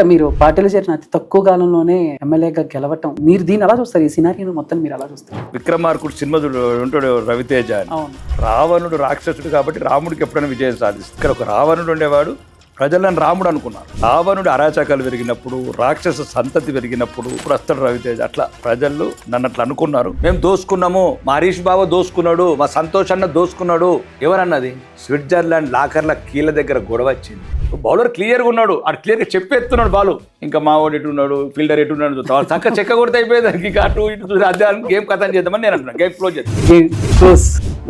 మీరు పార్టీలో చేరిన అతి తక్కువ కాలంలోనే ఎమ్మెల్యేగా గెలవటం, మీరు దీన్ని ఎలా చూస్తారు? ఈ సినారియోను మొత్తం మీరు ఎలా చూస్తారు? విక్రమార్కుడు సినిమా ఉంటాడు రవితేజ అని. అవును. రావణుడు రాక్షసుడు కాబట్టి రాముడికి ఎప్పుడైనా విజయం సాధిస్తుంది. ఇక్కడ ఒక రావణుడు ఉండేవాడు, ప్రజలను రాముడు అనుకున్నారు. రావణుడు అరాచకాలు పెరిగినప్పుడు, రాక్షస సంతతి పెరిగినప్పుడు ఇప్పుడు వస్తాడు రవితేజ. అట్లా ప్రజలు నన్ను అట్లా అనుకున్నారు. మేము దోసుకున్నాము, మా హరీష్ బాబా దోసుకున్నాడు, మా సంతోష్ అన్న దోసుకున్నాడు. ఎవరన్నది? స్విట్జర్లాండ్ లాకర్ల కీళ్ళ దగ్గర గొడవ వచ్చింది. బౌలర్ క్లియర్గా ఉన్నాడు, అది క్లియర్గా చెప్పేస్తున్నాడు బాలు. ఇంకా మా వాడు ఎటున్నాడు, ఫీల్డర్ ఎటున్నాడు, చక్క చెక్క కొడితే అయిపోయేది. ఇంకా అటు ఇటు అదే గేమ్ కథ చేద్దామని నేను అంటున్నాను. గేమ్ క్లోజ్ చేద్దాం.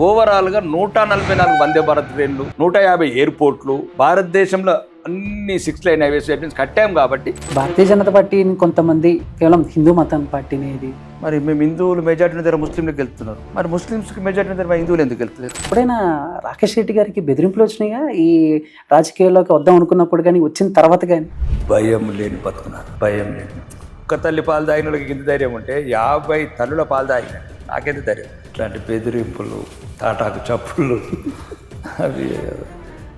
ఓవరాల్గా 144 వందే భారత్ ట్రైన్లు, 150 ఎయిర్పోర్ట్లు, భారతదేశంలో అన్ని 6 లైన్ హైవేస్ కట్టాం. కాబట్టి భారతీయ జనతా పార్టీని కొంతమంది కేవలం హిందూ మతం పార్టీని ఇది, మరి మేము హిందువులు మెజార్టీ దగ్గర ముస్లింలకు వెళ్తున్నారు, మరి ముస్లింస్కి మెజార్టీ దగ్గర హిందువులు ఎందుకు వెళ్తున్నారు? ఎప్పుడైనా రాకేష్ రెడ్డి గారికి బెదిరింపులు వచ్చినాయా ఈ రాజకీయాల్లోకి వద్దాం అనుకున్నప్పుడు కానీ, వచ్చిన తర్వాత కానీ? భయం లేని బతుకున్నారు, భయం లేని. ఒక్క తల్లి పాలు తాగిన వాళ్ళకి ఇంత ధైర్యం ఉంటే 50 తల్లుల పాలు తాగిన నాకెంత ధైర్యం? ఇట్లాంటి బెదిరింపులు, తాటాకు చప్పుళ్ళు అవి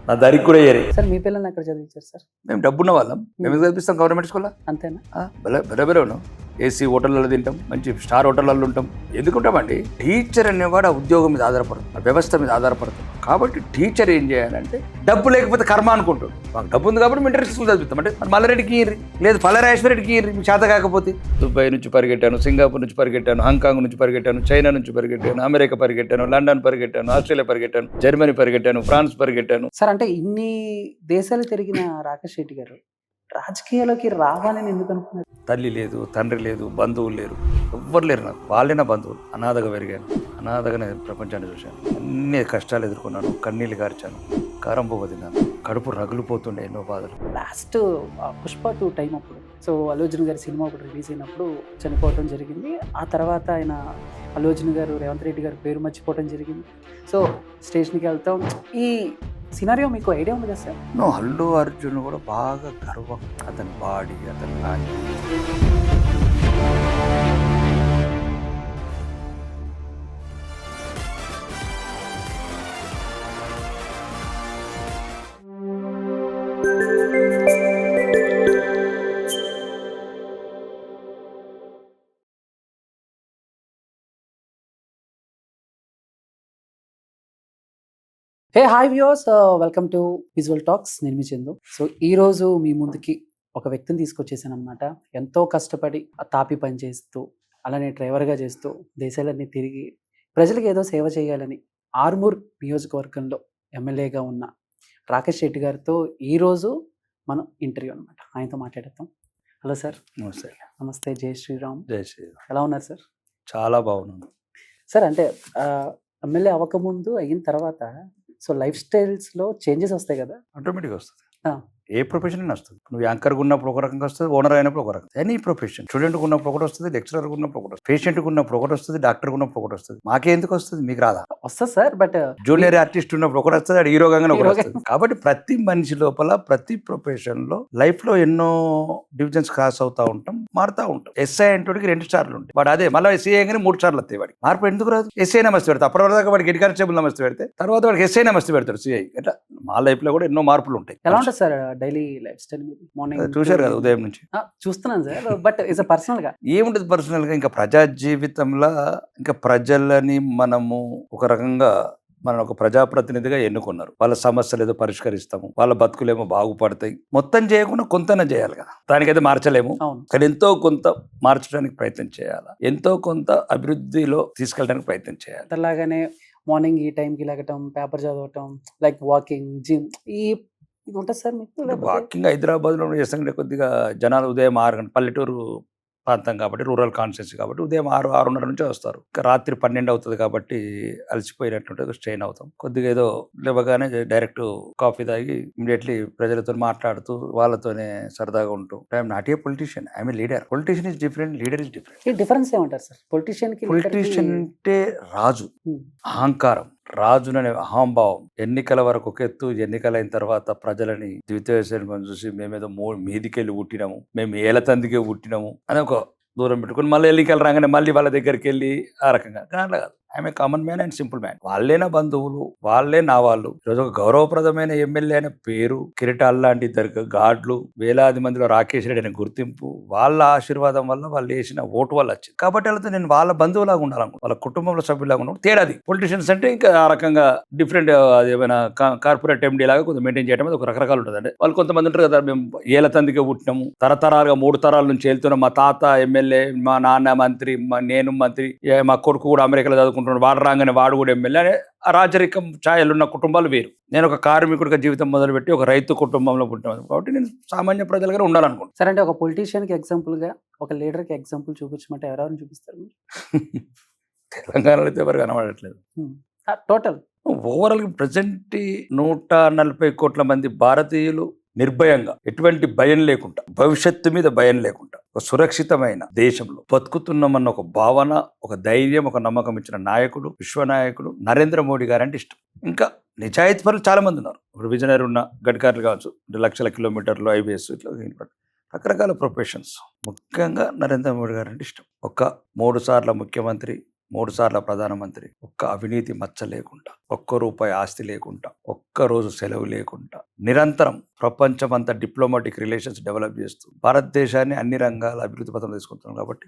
నా దారికి కూడా ఏరే. సార్ మీ పిల్లల్ని ఎక్కడ చదివించారు సార్? మేము డబ్బున్న వాళ్ళం, మేము చదివిస్తాం గవర్నమెంట్ స్కూల్లో. అంతేనా? బెరబెరే ఉన్నాం, ఏసీ హోటళ్ళలో తింటాం, మంచి స్టార్ హోటళ్ళలో ఉంటాం. ఎందుకుంటామండి? టీచర్ అనేవాడు ఆ ఉద్యోగం మీద ఆధారపడుతుంది, ఆ వ్యవస్థ మీద ఆధారపడుతుంది. కాబట్టి టీచర్ ఏం చేయాలంటే డబ్బు లేకపోతే కర్మ అనుకుంటాడు. మాకు డబ్బు ఉంది కాబట్టి మేము ఇంటర్ స్కూల్ చదివిస్తాం. అంటే మల్లారెడ్డికి ఇయ్యి, లేదు పల్లరాజేశ్వరరెడ్డికి ఇయ్యి, మీకు చేత కాకపోతే. దుబాయ్ నుంచి పరిగెట్టాను, సింగపూర్ నుంచి పరిగెట్టాను, హాంకాంగ్ నుంచి పరిగెట్టాను, చైనా నుంచి పరిగెట్టాను, అమెరికా పరిగెట్టాను, లండన్ పరిగెట్టాను, ఆస్ట్రేలియా పరిగెట్టాను, జర్మనీ పరిగెట్టాను, ఫ్రాన్స్ పరిగెట్టాను. సార్ అంటే ఇన్ని దేశాలు తిరిగిన రాకేష్ రెడ్డి గారు రాజకీయాల్లోకి రావాలని ఎందుకు అనుకున్నారు? తల్లి లేదు, తండ్రి లేదు, బంధువులు లేరు, ఎవ్వరు లేరు. నాకు వాళ్ళే నా బంధువులు. అనాథగా పెరిగాను, అనాథగానే ప్రపంచాన్ని చూశాను. అన్ని కష్టాలు ఎదుర్కొన్నాను, కన్నీళ్ళు గార్చాను, కారం పువ్వు తిన్నాను, కడుపు రగులుపోతుండే ఎన్నో బాధలు. లాస్ట్ పుష్ప 2 టైం అప్పుడు సో అల్లు అర్జున్ గారి సినిమా ఒకటి రిలీజ్ అయినప్పుడు చనిపోవడం జరిగింది. ఆ తర్వాత ఆయన అల్లు అర్జున్ గారు రేవంత్ రెడ్డి గారు పేరు మర్చిపోవడం జరిగింది. సో స్టేషన్కి వెళ్తాం. ఈ సినారియో మీకు ఐడియా ఉంది కదా సార్? అల్లు అర్జున్ కూడా బాగా గర్వం, అతని బాడీ, అతని Nani. Hey hi viewers, welcome to visual talks. నేను మీ చందు. సో ఈరోజు మీ ముందుకి ఒక వ్యక్తిని తీసుకొచ్చేసాను అనమాట. ఎంతో కష్టపడి తాపి పని చేస్తూ, అలానే డ్రైవర్గా చేస్తూ, దేశాలన్నీ తిరిగి ప్రజలకు ఏదో సేవ చేయాలని ఆర్మూర్ నియోజకవర్గంలో ఎమ్మెల్యేగా ఉన్న రాకేష్ రెడ్డి గారితో ఈరోజు మనం ఇంటర్వ్యూ అనమాట. ఆయనతో మాట్లాడతాం. Hello sir. నమస్తే. నమస్తే. జై శ్రీరామ్. జై శ్రీరామ్. ఎలా ఉన్నారు సార్? చాలా బాగున్నాను సార్. అంటే ఎమ్మెల్యే అవ్వకముందు అయిన తర్వాత సో లైఫ్ స్టైల్స్లో చేంజెస్ వస్తాయి కదా? ఆటోమేటిక్గా వస్తుంది. ఏ ప్రొఫెషన్ అయినా వస్తుంది. నువ్వు యాంకర్గా ఉన్నప్పుడు ఒక రకంగా వస్తుంది, ఓనర్ అయినప్పుడు ఒక రకంగా. ఎనీ ప్రొఫెషన్, స్టూడెంట్గా ఉన్నప్పుడు ఒకటి వస్తుంది, లెక్చరర్గా ఉన్నప్పుడు ఒకటి వస్తుంది, పేషెంట్గా ఉన్నప్పుడు ఒకటి వస్తుంది, డాక్టర్గా ఉన్నప్పుడు ఒకటి వస్తుంది. మాకే ఎందుకు వస్తుంది? మీకు రాదా? వస్తుంది సార్. బట్ జూనియర్ ఆర్టిస్ట్ ఉన్నప్పుడు ఒకటి వస్తుంది, అది హీరోగానే ఒకటి వస్తుంది. కాబట్టి ప్రతి మనిషి లోపల, ప్రతి ప్రొఫెషన్లో లైఫ్లో ఎన్నో డివిజన్స్ క్రాస్ అవుతూ ఉంటాం, మారుతూ ఉంటాం. ఎస్ఐ అంటే 2 స్టార్లు ఉంటాయి. వాడు అదే మళ్ళీ ఎస్ఐ కానీ 3 స్టార్లు వస్తాయి. వాడికి మార్పు ఎందుకు రాదు? ఎస్ఐ నమస్తే పెడతాడు. అప్పటివరకు వాడికి హెడ్ కానిస్టేబుల్ నమస్తే పెడితే తర్వాత వాడికి ఎస్ఐ నమస్తే పెడతాడు, సిఐ. అట్లా మా లైఫ్లో కూడా ఎన్నో మార్పులు ఉంటాయి. ఎలా ఉంటుంది sir daily life style? Morning చూశారు కదా ఉదయం నుంచి. చూస్తున్నాను సార్. బట్ ఇస్ పర్సనల్ గా ఏముంటది? పర్సనల్ గా ఇంకా ప్రజా జీవితంలో ఇంకా ప్రజలని మనము ఒక రకంగా మనం ఒక ప్రజాప్రతినిధిగా ఎన్నుకున్నారు. వాళ్ళ సమస్యలు ఏదో పరిష్కరిస్తాము, వాళ్ళ బతుకులేమో బాగుపడతాయి. మొత్తం చేయకుండా కొంతనే చేయాలి కదా. దానికైతే మార్చలేము, కానీ ఎంతో కొంత మార్చడానికి ప్రయత్నం చేయాలి, ఎంతో కొంత అభివృద్ధిలో తీసుకెళ్ళడానికి ప్రయత్నం చేయాలి. అలాగానే మార్నింగ్ ఈ టైంకి లేకటం, పేపర్ చదవటం, లైక్ వాకింగ్, జిమ్, ఇది ఉంటుంది సార్ మీకు? వాకింగ్ హైదరాబాద్లో చేస్తాం. కొద్దిగా జనాలు ఉదయం 6 గంటల, పల్లెటూరు ప్రాంతం కాబట్టి, రూరల్ కాన్స్టిట్యూన్సీ కాబట్టి ఉదయం 6-6:30 నుంచే వస్తారు. ఇంకా రాత్రి 12 అవుతుంది కాబట్టి అలసిపోయినట్టుంటే స్ట్రెయిన్ అవుతాం. కొద్దిగా ఏదో లేవగానే డైరెక్ట్ కాఫీ తాగి ఇమీడియట్లీ ప్రజలతో మాట్లాడుతూ వాళ్ళతోనే సరదాగా ఉంటూ. I'm not a politician, I'm a leader. Politician is different, leader is different. ఈ డిఫరెన్స్ ఏమంటారు సార్? పొలిటీషియన్ అంటే రాజు, అహంకారం, రాజుననే అహంభావం. ఎన్నికల వరకు ఒక ఎత్తు, ఎన్నికలైన తర్వాత ప్రజలని ద్వితీయ చూసి మేమేదో మీదికెళ్ళి పుట్టినాము, మేము ఏళ్ళ తందికే పుట్టినాము అని ఒక దూరం పెట్టుకుని మళ్ళీ ఎన్నికలు రాగానే మళ్ళీ వాళ్ళ దగ్గరికి వెళ్ళి ఆ రకంగా. అట్లా కాదు. I'm a common man and simple man. వాళ్ళే నా బంధువులు, వాళ్ళే నా వాళ్ళు. ఈరోజు ఒక గౌరవప్రదమైన ఎమ్మెల్యే అనే పేరు, కిరీటాలు లాంటి ఇద్దరు గాడ్లు, వేలాది మందిలో రాకేష్ రెడ్డి అనే గుర్తింపు, వాళ్ళ ఆశీర్వాదం వల్ల వాళ్ళు వేసిన ఓటు వల్ల వచ్చింది. కాబట్టి వాళ్ళతో నేను వాళ్ళ బంధువులాగా ఉండాలనుకో, వాళ్ళ కుటుంబంలో సభ్యులాగా ఉన్నాను. తేడాది. పొలిటీషియన్స్ అంటే ఇంకా ఆ రకంగా డిఫరెంట్, ఏమైనా కార్పొరేట్ ఎండీ లాగా కొంచెం మెయింటైన్ చేయడం అది ఒక రకరకాలు ఉంటుంది. అంటే వాళ్ళు కొంతమంది ఉంటారు కదా, మేము ఏళ్ళ తందిగా పుట్టినాము, తరతరాలుగా 3 తరాల నుంచి వెళ్తున్నాం, మా తాత ఎమ్మెల్యే, మా నాన్న మంత్రి, నేను మంత్రి, మా కొడుకు కూడా అమెరికాలో చదువుకుంటున్నాడు, వాడు రాగానే వాడు కూడా ఎమ్మెల్యే అనే ఆ రాజరికం ఛాయలు ఉన్న కుటుంబాలు వేరు. నేను ఒక కార్మికుడిగా జీవితం మొదలుపెట్టి ఒక రైతు కుటుంబంలో పుట్టినాను కాబట్టి నేను సామాన్య ప్రజలుగా ఉండాలనుకుంటున్నాను. సరే, అంటే ఒక పొలిటీషియన్కి ఎగ్జాంపుల్గా, ఒక లీడర్కి ఎగ్జాంపుల్ చూపించమంటే ఎవరెవరిని చూపిస్తారు మీరు? తెలంగాణలో అయితే ఎవరు కనబడట్లేదు. టోటల్ ఓవరాల్ ప్రజెంట్ 140 కోట్ల మంది భారతీయులు నిర్భయంగా, ఎటువంటి భయం లేకుండా, భవిష్యత్తు మీద భయం లేకుండా ఒక సురక్షితమైన దేశంలో బతుకుతున్నామన్న ఒక భావన, ఒక ధైర్యం, ఒక నమ్మకం ఇచ్చిన నాయకుడు, విశ్వనాయకుడు నరేంద్ర మోడీ గారు అంటే ఇష్టం. ఇంకా నిజాయితీ పరులు చాలా మంది ఉన్నారు. ఇప్పుడు విజయనగర్ ఉన్న గడ్కర్లు కావచ్చు, లక్షల కిలోమీటర్లు హైవేస్, ఇట్లా రకరకాల ప్రొఫెషన్స్. ముఖ్యంగా నరేంద్ర మోడీ గారు అంటే ఇష్టం. 3 సార్ల ముఖ్యమంత్రి, 3 సార్ల ప్రధానమంత్రి, ఒక్క అవినీతి మచ్చ లేకుండా, ₹1 ఆస్తి లేకుండా, ఒక్కరోజు సెలవు లేకుండా, నిరంతరం ప్రపంచమంతా డిప్లొమాటిక్ రిలేషన్స్ డెవలప్ చేస్తూ భారతదేశాన్ని అన్ని రంగాల అభివృద్ధి పథం తీసుకుంటున్నాను. కాబట్టి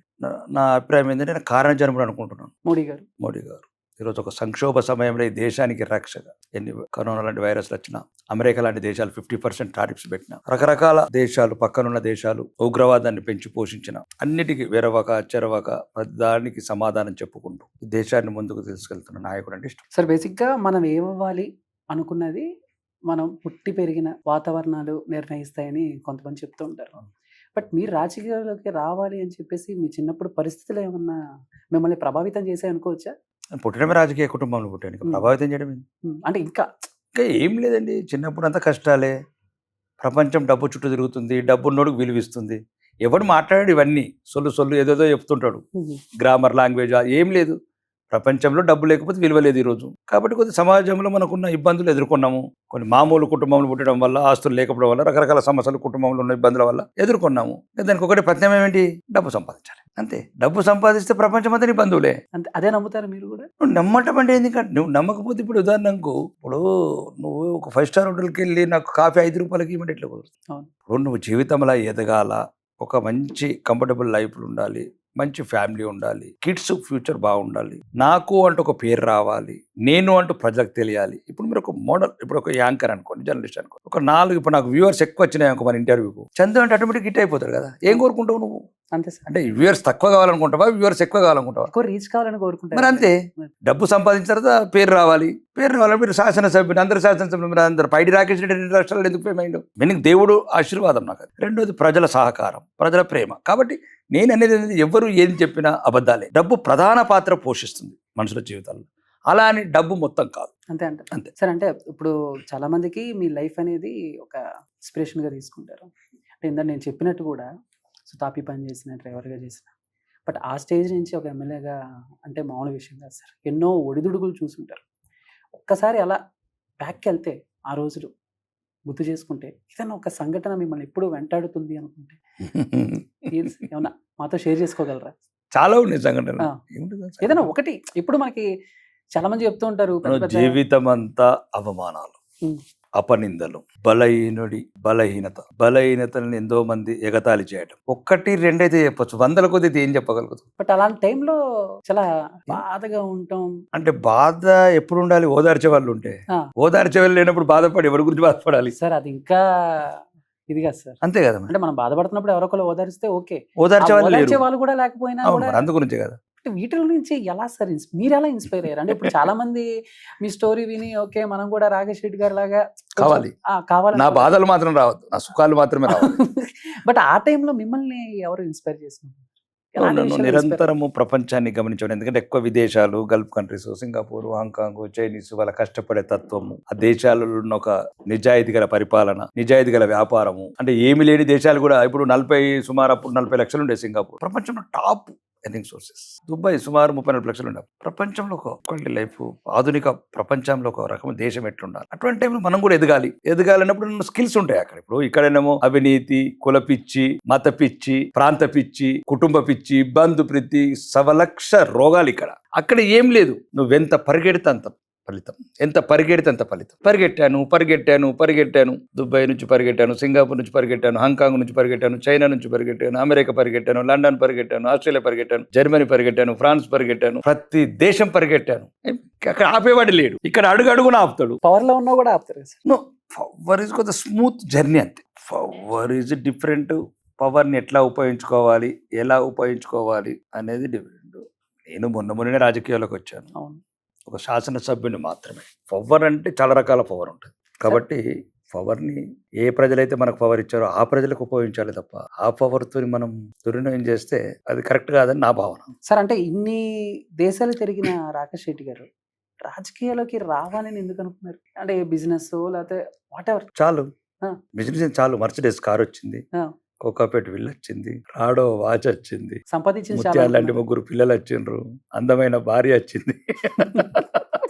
నా అభిప్రాయం ఏంటంటే నేను కారణజన్ముడు అనుకుంటున్నాను మోడీ గారు. ఈరోజు ఒక సంక్షోభ సమయంలో ఈ దేశానికి రక్షగా, ఎన్ని కరోనా లాంటి వైరస్లు వచ్చినా, అమెరికా లాంటి దేశాలు 50% టారిఫ్స్ పెట్టిన, రకరకాల దేశాలు, పక్కనున్న దేశాలు ఉగ్రవాదాన్ని పెంచి పోషించిన, అన్నిటికీ వెరవక చెరవక దానికి సమాధానం చెప్పుకుంటూ ఈ దేశాన్ని ముందుకు తీసుకెళ్తున్న నాయకుడు అంటే ఇష్టం. సార్, బేసిక్గా మనం ఏమవ్వాలి అనుకున్నది మనం పుట్టి పెరిగిన వాతావరణాలు నిర్ణయిస్తాయని కొంతమంది చెప్తూ ఉంటారు. బట్ మీరు రాజకీయాల్లోకి రావాలి అని చెప్పేసి మీ చిన్నప్పుడు పరిస్థితులు ఏమన్నా మిమ్మల్ని ప్రభావితం చేసాయి అనుకోవచ్చా? పుట్టడమే రాజకీయ కుటుంబంలో పుట్టాను, ప్రభావితం చేయడం అంటే ఇంకా ఏం లేదండి. చిన్నప్పుడు అంతా కష్టాలే. ప్రపంచం డబ్బు చుట్టూ తిరుగుతుంది, డబ్బున్నోడికి విలువిస్తుంది. ఎవడు మాట్లాడాడు ఇవన్నీ సొల్లు ఏదేదో చెప్తుంటాడు, గ్రామర్ లాంగ్వేజ్ ఏం లేదు. ప్రపంచంలో డబ్బు లేకపోతే విలువ లేదు ఈరోజు. కాబట్టి కొద్ది సమాజంలో మనకున్న ఇబ్బందులు ఎదుర్కొన్నాము. కొన్ని మామూలు కుటుంబంలో పుట్టడం వల్ల, ఆస్తులు లేకపోవడం వల్ల, రకరకాల సమస్యలు కుటుంబంలో ఉన్న ఇబ్బందుల వల్ల ఎదుర్కొన్నాము. దానికి ఒకటి ప్రత్యామ్నాయం ఏంటి? డబ్బు సంపాదించాలి, అంతే. డబ్బు సంపాదిస్తే ప్రపంచం అంతా బంధువులే. అంతే. అదే నమ్ముతారు మీరు కూడా? నువ్వు నమ్మటం అంటే ఎందుకంటే, నువ్వు నమ్మకపోతే ఇప్పుడు ఉదాహరణకు, ఇప్పుడు నువ్వు ఒక 5 స్టార్ హోటల్కి వెళ్ళి నాకు కాఫీ ₹5 ఇవ్వమంటే ఎట్లా కుదురుతుంది? ఇప్పుడు నువ్వు జీవితంలో ఎదగాల, ఒక మంచి కంఫర్టబుల్ లైఫ్లు ఉండాలి, మంచి ఫ్యామిలీ ఉండాలి, కిడ్స్ ఫ్యూచర్ బాగుండాలి, నాకు అంటూ ఒక పేరు రావాలి, నేను అంటూ ప్రజలకు తెలియాలి. ఇప్పుడు మీరు ఒక మోడల్, ఇప్పుడు ఒక యాంకర్ అనుకోండి, జర్నలిస్ట్ అనుకోండి, ఒక 4 ఇప్పుడు నాకు వ్యూవర్స్ ఎక్కువ వచ్చినాయి అనుకో మన ఇంటర్వ్యూకు, చందు అంటే ఆటోమేటిక్ హిట్ అయిపోతారు కదా. ఏం కోరుకుంటావు నువ్వు? అంతే సార్. అంటే వ్యూవర్స్ తక్కువ కావాలనుకుంటావా, వ్యూవర్స్ ఎక్కువ కావాలనుకుంటావా? ఎక్కువ రీచ్ కావాలని కోరుకుంటారు. మరి అంతే. డబ్బు సంపాదించిన తర్వాత పేరు రావాలి. మీరు శాసనసభ్యులు, అందరు శాసనసభ్యులు, మీరు అందరు పైడి రాకేష్ రెడ్డి 2 రాష్ట్రాలు ఎందుకు ఫేమ్ అయిండు? మీనికి దేవుడు ఆశీర్వాదం నాకు. రెండోది ప్రజల సహకారం, ప్రజల ప్రేమ. కాబట్టి నేను అనేది ఎవరు ఏం చెప్పినా అబద్ధాలే. డబ్బు ప్రధాన పాత్ర పోషిస్తుంది మనుషుల జీవితాల్లో, అలా అని డబ్బు మొత్తం కాదు. అంతే సరే, అంటే ఇప్పుడు చాలా మందికి మీ లైఫ్ అనేది ఒక ఇన్స్పిరేషన్గా తీసుకుంటారు. అంటే ఇందాక నేను చెప్పినట్టు కూడా, సో తాపీ పని చేసిన, డ్రైవర్గా చేసిన, బట్ ఆ స్టేజ్ నుంచి ఒక ఎమ్మెల్యేగా అంటే మామూలు విషయం కాదు సార్. ఎన్నో ఒడిదుడుగులు చూసుంటారు. ఒక్కసారి అలా బ్యాక్కి వెళ్తే, ఆ రోజులు గుర్తు చేసుకుంటే, ఏదైనా ఒక సంఘటన మిమ్మల్ని ఎప్పుడు వెంటాడుతుంది అనుకుంటే ఏమన్నా మాతో షేర్ చేసుకోగలరా? చాలా ఉన్నాయి సంఘటనలు. ఏదైనా ఒకటి. ఇప్పుడు మనకి చాలా మంది చెప్తూ ఉంటారు, జీవితం అంతా అవమానాలు, అపనిందలు, బలహీనతలను ఎంతో మంది ఎగతాళి చేయడం. 1, 2 అయితే చెప్పొచ్చు, 100 కొద్ది ఏం చెప్పగలుగుతాం. బట్ అలాంటి టైంలో చాలా బాధగా ఉంటాం. అంటే బాధ ఎప్పుడు ఉండాలి? ఓదార్చే వాళ్ళు ఉంటే. ఓదార్చే వాళ్ళు లేనప్పుడు బాధపడి ఎవరి గురించి బాధపడాలి? సార్, అది ఇంకా ఇది కాదు సార్. అంతే కదా. అంటే మనం బాధపడుతున్నప్పుడు ఎవరొకరు ఓదారిస్తే ఓకే, ఓదార్చే వాళ్ళు కూడా లేకపోయినా అందు గురించే కదా. వీటి నుంచి ఎలా సార్ మీరు ఎలా ఇన్స్పైర్ అయ్యారు? అంటే ఇప్పుడు చాలా మంది మీ స్టోరీ విని ఓకే మనం కూడా రాకేష్ రెడ్డి గారి లాగా కావాలి, నా బాధలు మాత్రం రావద్దు, నా సుఖాలు మాత్రమే రావద్దు. బట్ ఆ టైంలో మిమ్మల్ని ఎవరు ఇన్స్పైర్ చేస్తున్నారు? నిరంతరము ప్రపంచాన్ని గమనించడం. ఎందుకంటే ఎక్కువ విదేశాలు, Gulf countries, Singapore, Hong Kong, Chinese, వాళ్ళ కష్టపడే తత్వము, ఆ దేశాలలో ఉన్న ఒక నిజాయితీ గల పరిపాలన, నిజాయితీ గల వ్యాపారము, అంటే ఏమి లేని దేశాలు కూడా ఇప్పుడు సుమారు అప్పుడు 40 లక్షలు ఉండే సింగపూర్. ప్రపంచంలో టాప్ ఎర్నింగ్ సోర్సెస్. దుబాయ్ సుమారు 34 లక్షలు ఉండే ప్రపంచంలో ఒక క్వాలిటీ లైఫ్, ఆధునిక ప్రపంచంలో ఒక రకమైన దేశం ఎట్లుండాలి, అటువంటి టైంలో మనం కూడా ఎదగాలన్నప్పుడు స్కిల్స్ ఉంటాయి అక్కడ. ఇప్పుడు ఇక్కడేనేమో అవినీతి, కుల పిచ్చి, మత పిచ్చి, ప్రాంత పిచ్చి, కుటుంబ పిచ్చి, బంధు ప్రీతి, సవలక్ష రోగాలు ఇక్కడ. అక్కడ ఏం లేదు, నువ్వెంత పరిగెడితే అంత ఫలితం, ఎంత పరిగెడితే అంత ఫలితం. పరిగెట్టాను, దుబాయ్ నుంచి పరిగెట్టాను, సింగపూర్ నుంచి పరిగెట్టాను, హాంకాంగ్ నుంచి పరిగెట్టాను, చైనా నుంచి పరిగెట్టాను, అమెరికా పరిగెట్టాను, లండన్ పరిగెట్టాను, ఆస్ట్రేలియా పరిగెట్టాను, జర్మనీ పరిగెట్టాను, ఫ్రాన్స్ పరిగెట్టాను, ప్రతి దేశం పరిగెట్టాను. అక్కడ ఆపేవాడు లేడు, ఇక్కడ అడుగున ఆపుతాడు. పవర్ లో ఉన్నా కూడా ఆపుతారు. నో, పవర్ ఈజ్ కొద్దిగా స్మూత్ జర్నీ అంతే. Power is different. పవర్ని ఎట్లా ఉపయోగించుకోవాలి, ఎలా ఉపయోగించుకోవాలి అనేది డిఫరెంట్. నేను మొన్ననే రాజకీయాల్లోకి వచ్చాను, అవును. ఒక శాసనసభ్యుని మాత్రమే. పవర్ అంటే చాలా రకాల పవర్ ఉంటుంది కాబట్టి పవర్ని ఏ ప్రజలైతే మనకు పవర్ ఇచ్చారో ఆ ప్రజలకు ఉపయోగించాలి తప్ప ఆ పవర్తో మనం దుర్వినియోగం చేస్తే అది కరెక్ట్ కాదని నా భావన. సార్, అంటే ఇన్ని దేశాలు తిరిగిన రాకేష్ రెడ్డి గారు రాజకీయాల్లోకి రావాలని ఎందుకు అనుకున్నారు? అంటే బిజినెస్ లేకపోతే వాట్ ఎవర్ చాలు, ఆ. బిజినెస్ చాలు. మర్సిడెస్ కార్ వచ్చింది, ఆ. కోకాపేట విల్ వచ్చింది, రాడో వాచ్ వచ్చింది, సంపాదించిన చాలా ముత్యాలు లాంటి అనుకున్నారు. 3 పిల్లలు వచ్చిండ్రు, అందమైన భార్య వచ్చింది.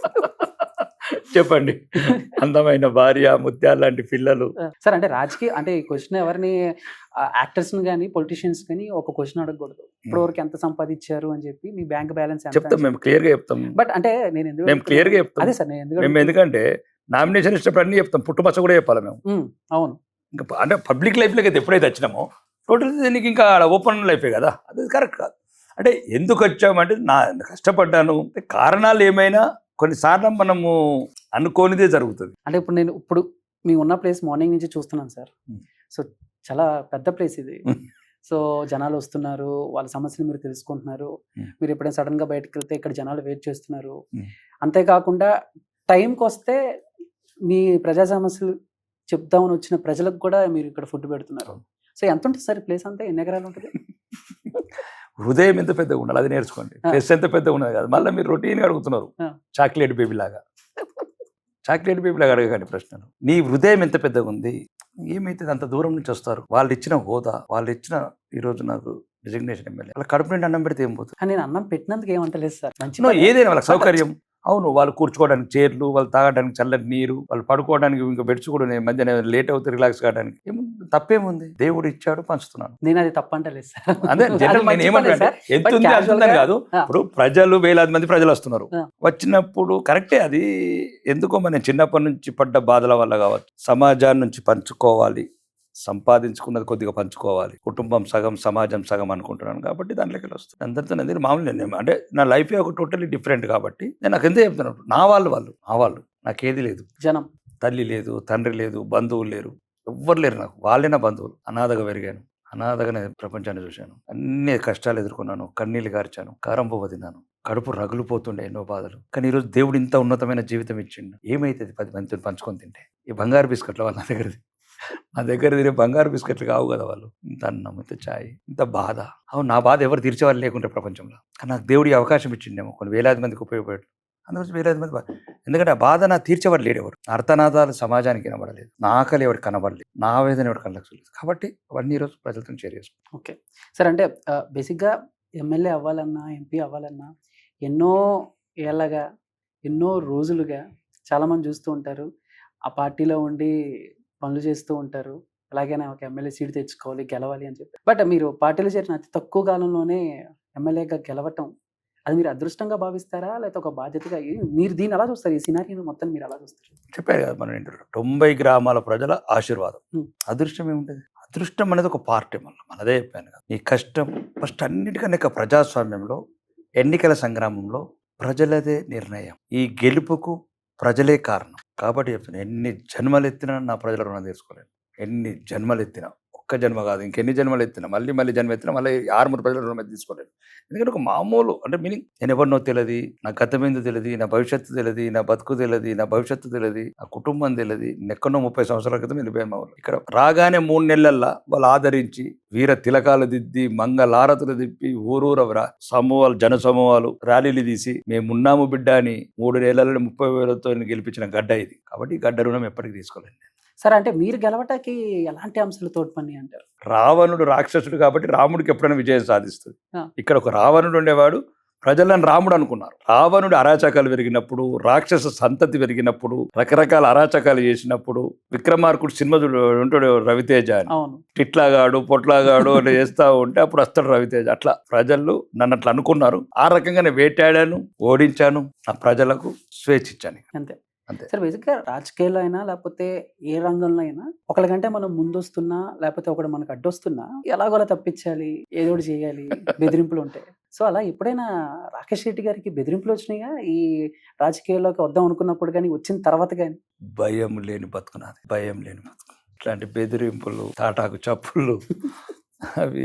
చెప్పండి, అందమైన భార్య, ముత్యాలు లాంటి పిల్లలు. సార్, అంటే రాజకీయ అంటే ఈ క్వశ్చన్ ఎవరిని యాక్టర్స్ కానీ పొలిటీషియన్స్ కానీ ఒక క్వశ్చన్ అడగకూడదు. ఇప్పుడు వరకు ఎంత సంపాదించారు అని చెప్పి, మీ బ్యాంక్ బ్యాలెన్స్ చెప్తాం, మేము క్లియర్ గా చెప్తాం. బట్ అంటే నేను ఎందుకు మేము క్లియర్ గా చెప్తాం. అదే సార్, నేను ఎందుకు మేము ఎందుకంటే నామినేషన్ ఇచ్చినప్పుడు అన్ని చెప్తాం, పుట్టుమచ్చ కూడా చెప్పాలి మేము. అవును. ఇంకా అంటే పబ్లిక్ లైఫ్లోకి అయితే ఎప్పుడైతే వచ్చినామో టోటల్ దీనికి ఇంకా ఓపెన్ లైఫే కదా, అది కరెక్ట్ కాదు. అంటే ఎందుకు వచ్చామంటే నా కష్టపడ్డాను, కారణాలు ఏమైనా కొన్నిసార్లు మనము అనుకోనిదే జరుగుతుంది. అంటే ఇప్పుడు మీ ఉన్న ప్లేస్ మార్నింగ్ నుంచి చూస్తున్నాను సార్. సో చాలా పెద్ద ప్లేస్ ఇది. సో జనాలు వస్తున్నారు, వాళ్ళ సమస్యలు మీరు తెలుసుకుంటున్నారు. మీరు ఎప్పుడైనా సడన్ గా బయటకు వెళ్తే ఇక్కడ జనాలు వెయిట్ చేస్తున్నారు. అంతేకాకుండా టైంకి వస్తే మీ ప్రజా సమస్యలు చెప్దామని వచ్చిన ప్రజలకు కూడా మీరు ఇక్కడ ఫుడ్ పెడుతున్నారు. సో ఎంత ఉంటుంది సార్ ప్లేస్ అంతా? ఎన్ని ఎకరాలు ఉంటుంది? హృదయం ఎంత పెద్దగా ఉండాలి అది నేర్చుకోండి. ప్లేస్ ఎంత పెద్దగా ఉన్నది కాదు. మళ్ళీ మీరు రొటీన్గా అడుగుతున్నారు, చాక్లెట్ బేబీ లాగా. చాక్లెట్ బేబీ లాగా అడగండి ప్రశ్నలు. నీ హృదయం ఎంత పెద్దగా ఉంది, ఏమైతే అంత దూరం నుంచి వస్తారు, వాళ్ళు ఇచ్చిన హోదా, వాళ్ళు ఇచ్చిన ఈరోజు నాకు డిజిగ్నేషన్ ఎమ్మెల్యే, వాళ్ళ కడుపు నిండి అన్నం పెడితే ఏం పోతుంది? నేను అన్నం పెట్టినందుకు ఏమంటలేదు సార్, మంచి ఏదైనా వాళ్ళకి సౌకర్యం. అవును, వాళ్ళు కూర్చోవడానికి చైర్లు, వాళ్ళు తాగడానికి చల్లటి నీరు, వాళ్ళు పడుకోవడానికి ఇంకా బెడ్స్ కూడా ఉన్నాయి, మధ్య లేట్ అవుతుంది రిలాక్స్ కావడానికి. తప్పేముంది? దేవుడు ఇచ్చాడు, పంచుతున్నాను. నేను అది తప్పంటలేదు సార్. అదే నేను ఏమంటే ఎంత ఉంది అంటుందని కాదు. ఇప్పుడు ప్రజలు వేలాది మంది ప్రజలు వస్తున్నారు, వచ్చినప్పుడు కరెక్టే. అది ఎందుకో మనం చిన్నప్పటి నుంచి పడ్డ బాధల వల్ల కావచ్చు. సమాజాన్ని నుంచి పంచుకోవాలి, సంపాదించుకున్నది కొద్దిగా పంచుకోవాలి, కుటుంబం సగం సమాజం సగం అనుకుంటున్నాను కాబట్టి దాంట్లోకి వస్తుంది. అందరితో నేను మామూలు అంటే నా లైఫే ఒక టోటలీ డిఫరెంట్ కాబట్టి నేను నాకు ఎంతో చెప్తున్నాను. నా వాళ్ళు నాకేది లేదు, జనం, తల్లి లేదు, తండ్రి లేదు, బంధువులు లేరు, ఎవ్వరు లేరు నాకు. వాళ్ళే నా బంధువులు. అనాథగా పెరిగాను, అనాథగానే ప్రపంచాన్ని చూశాను, అన్ని కష్టాలు ఎదుర్కొన్నాను, కన్నీళ్ళు గార్చాను, కారం పువ్వు తిన్నాను, కడుపు రగులుపోతుండే ఎన్నో బాధలు. కానీ ఈరోజు దేవుడు ఇంత ఉన్నతమైన జీవితం ఇచ్చిండు. ఏమైతుంది 10 మందితో పంచుకొని తింటే? ఈ బంగారు బిస్కెట్లు వాళ్ళ నా దగ్గర తినే బంగారు బిస్కెట్లు కావు కదా వాళ్ళు. ఇంత అన్నం, ఇంత ఛాయ్, ఇంత బాధ. అవును, నా బాధ ఎవరు తీర్చేవాళ్ళు లేకుంటే ప్రపంచంలో. కానీ నాకు దేవుడి అవకాశం ఇచ్చిండేమో, కొన్ని వేలాది మందికి ఉపయోగపడు. అందుకోసం వేలాది మంది ఎందుకంటే ఆ బాధ నా తీర్చేవాడు లేడు ఎవరు. అర్థనాదాలు సమాజానికి కనబడలేదు, నా ఆకలి ఎవరికి కనబడలేదు, నా ఆవేదన ఎవరికి కనలేదు. కాబట్టి అవన్నీ ఈరోజు ప్రజలతో షేర్ చేసుకుంటాం. ఓకే సార్, అంటే బేసిక్గా ఎమ్మెల్యే అవ్వాలన్నా, ఎంపీ అవ్వాలన్నా ఎన్నో ఏళ్ళగా, ఎన్నో రోజులుగా చాలామంది చూస్తూ ఉంటారు. ఆ పార్టీలో ఉండి పనులు చేస్తూ ఉంటారు. అలాగైనా ఒక ఎమ్మెల్యే సీట్ తెచ్చుకోవాలి, గెలవాలి అని చెప్పి. బట్ మీరు పార్టీలో చేరిన అతి తక్కువ కాలంలోనే ఎమ్మెల్యేగా గెలవటం, అది మీరు అదృష్టంగా భావిస్తారా, లేకపోతే ఒక బాధ్యతగా? మీరు దీన్ని అలా చూస్తారు, ఈ సినారియోని మొత్తం మీరు అలా చూస్తారు? చెప్పారు కదా మన ఇంటర్వ్యూలో, 90 గ్రామాల ప్రజల ఆశీర్వాదం. అదృష్టం ఏముంటుంది? అదృష్టం అనేది ఒక పార్టీ. అదే చెప్పాను కదా, నీ కష్టం ఫస్ట్. అన్నిటికన్నా ప్రజాస్వామ్యంలో, ఎన్నికల సంగ్రామంలో ప్రజలదే నిర్ణయం. ఈ గెలుపుకు ప్రజలే కారణం. కాబట్టి చెప్తున్నాను, ఎన్ని జన్మలు ఎత్తినా నా ప్రజల రుణం తీసుకోలేను. ఎన్ని జన్మలు ఎత్తినా, ఒక్క జన్మ కాదు, ఇంకెన్ని జన్మలు ఎత్తినా, మళ్ళీ జన్మ ఎత్తినా, మళ్ళీ 6 ప్రజల రుణం అయితే తీసుకోలేను. ఎందుకంటే ఒక మామూలు అంటే మీనింగ్, నేను ఎవరినో తెలియదు, నా గతం ఏందో తెలియదు, నా భవిష్యత్తు తెలియదు, నా బతుకు తెలియదు, నా భవిష్యత్తు తెలియదు, నా కుటుంబం తెలియదు. ఎక్కడో 30 సంవత్సరాల క్రితం వెళ్ళిపోయాను మా ఊరు. ఇక్కడ రాగానే 3 నెలల్లో వాళ్ళు ఆదరించి వీర తిలకాలు దిద్ది, మంగళారతులు తిప్పి, ఊరూర సమూహాలు, జన సమూహాలు ర్యాలీలు తీసి, మేమున్నాము బిడ్డ అని 3 నెలల్లో 30,000తో గెలిపించిన గడ్డ ఇది. కాబట్టి గడ్డ రుణం ఎప్పటికీ తీసుకోలేదు. సరే అంటే మీరు గెలవటానికి ఎలాంటి అంశాలు తోడ్పని అంటారు? రావణుడు రాక్షసుడు కాబట్టి రాముడికి ఎప్పుడైనా విజయం సాధిస్తుంది. ఆ. ఇక్కడ ఒక రావణుడు ఉండేవాడు, ప్రజలను రాముడు అనుకున్నారు. రావణుడి అరాచకాలు పెరిగినప్పుడు, రాక్షస సంతతి పెరిగినప్పుడు, రకరకాల అరాచకాలు చేసినప్పుడు, విక్రమార్కుడు సినిమా ఉంటాడు రవితేజ అని, అవును. టిట్లాగాడు పొట్లాగాడు అని చేస్తా ఉంటే అప్పుడు వస్తాడు రవితేజ. అట్లా ప్రజలు నన్ను అట్లా అనుకున్నారు. ఆ రకంగానే వేటాడాను, ఓడించాను, ఆ ప్రజలకు స్వేచ్ఛ ఇచ్చాను. అంతే. అంతే. సరే బేసిక్‌గా రాజకీయాల్లో అయినా లేకపోతే ఏ రంగంలో అయినా ఒకళ్ళకంటే మనం ముందొస్తున్నా లేకపోతే ఒకడు మనకు అడ్డొస్తున్నా ఎలాగోలా తప్పించాలి, ఏదో ఒకటి చేయాలి, బెదిరింపులు ఉంటాయి. సో అలా ఎప్పుడైనా రాకేష్ రెడ్డి గారికి బెదిరింపులు వచ్చినాయా? ఈ రాజకీయాల్లోకి వద్దాం అనుకున్నప్పుడు గాని, వచ్చిన తర్వాత గాని? భయం లేని బతుకు నాది, భయం లేని బతుకు. ఇట్లాంటి బెదిరింపులు, తాటాకు చప్పుళ్ళు అవి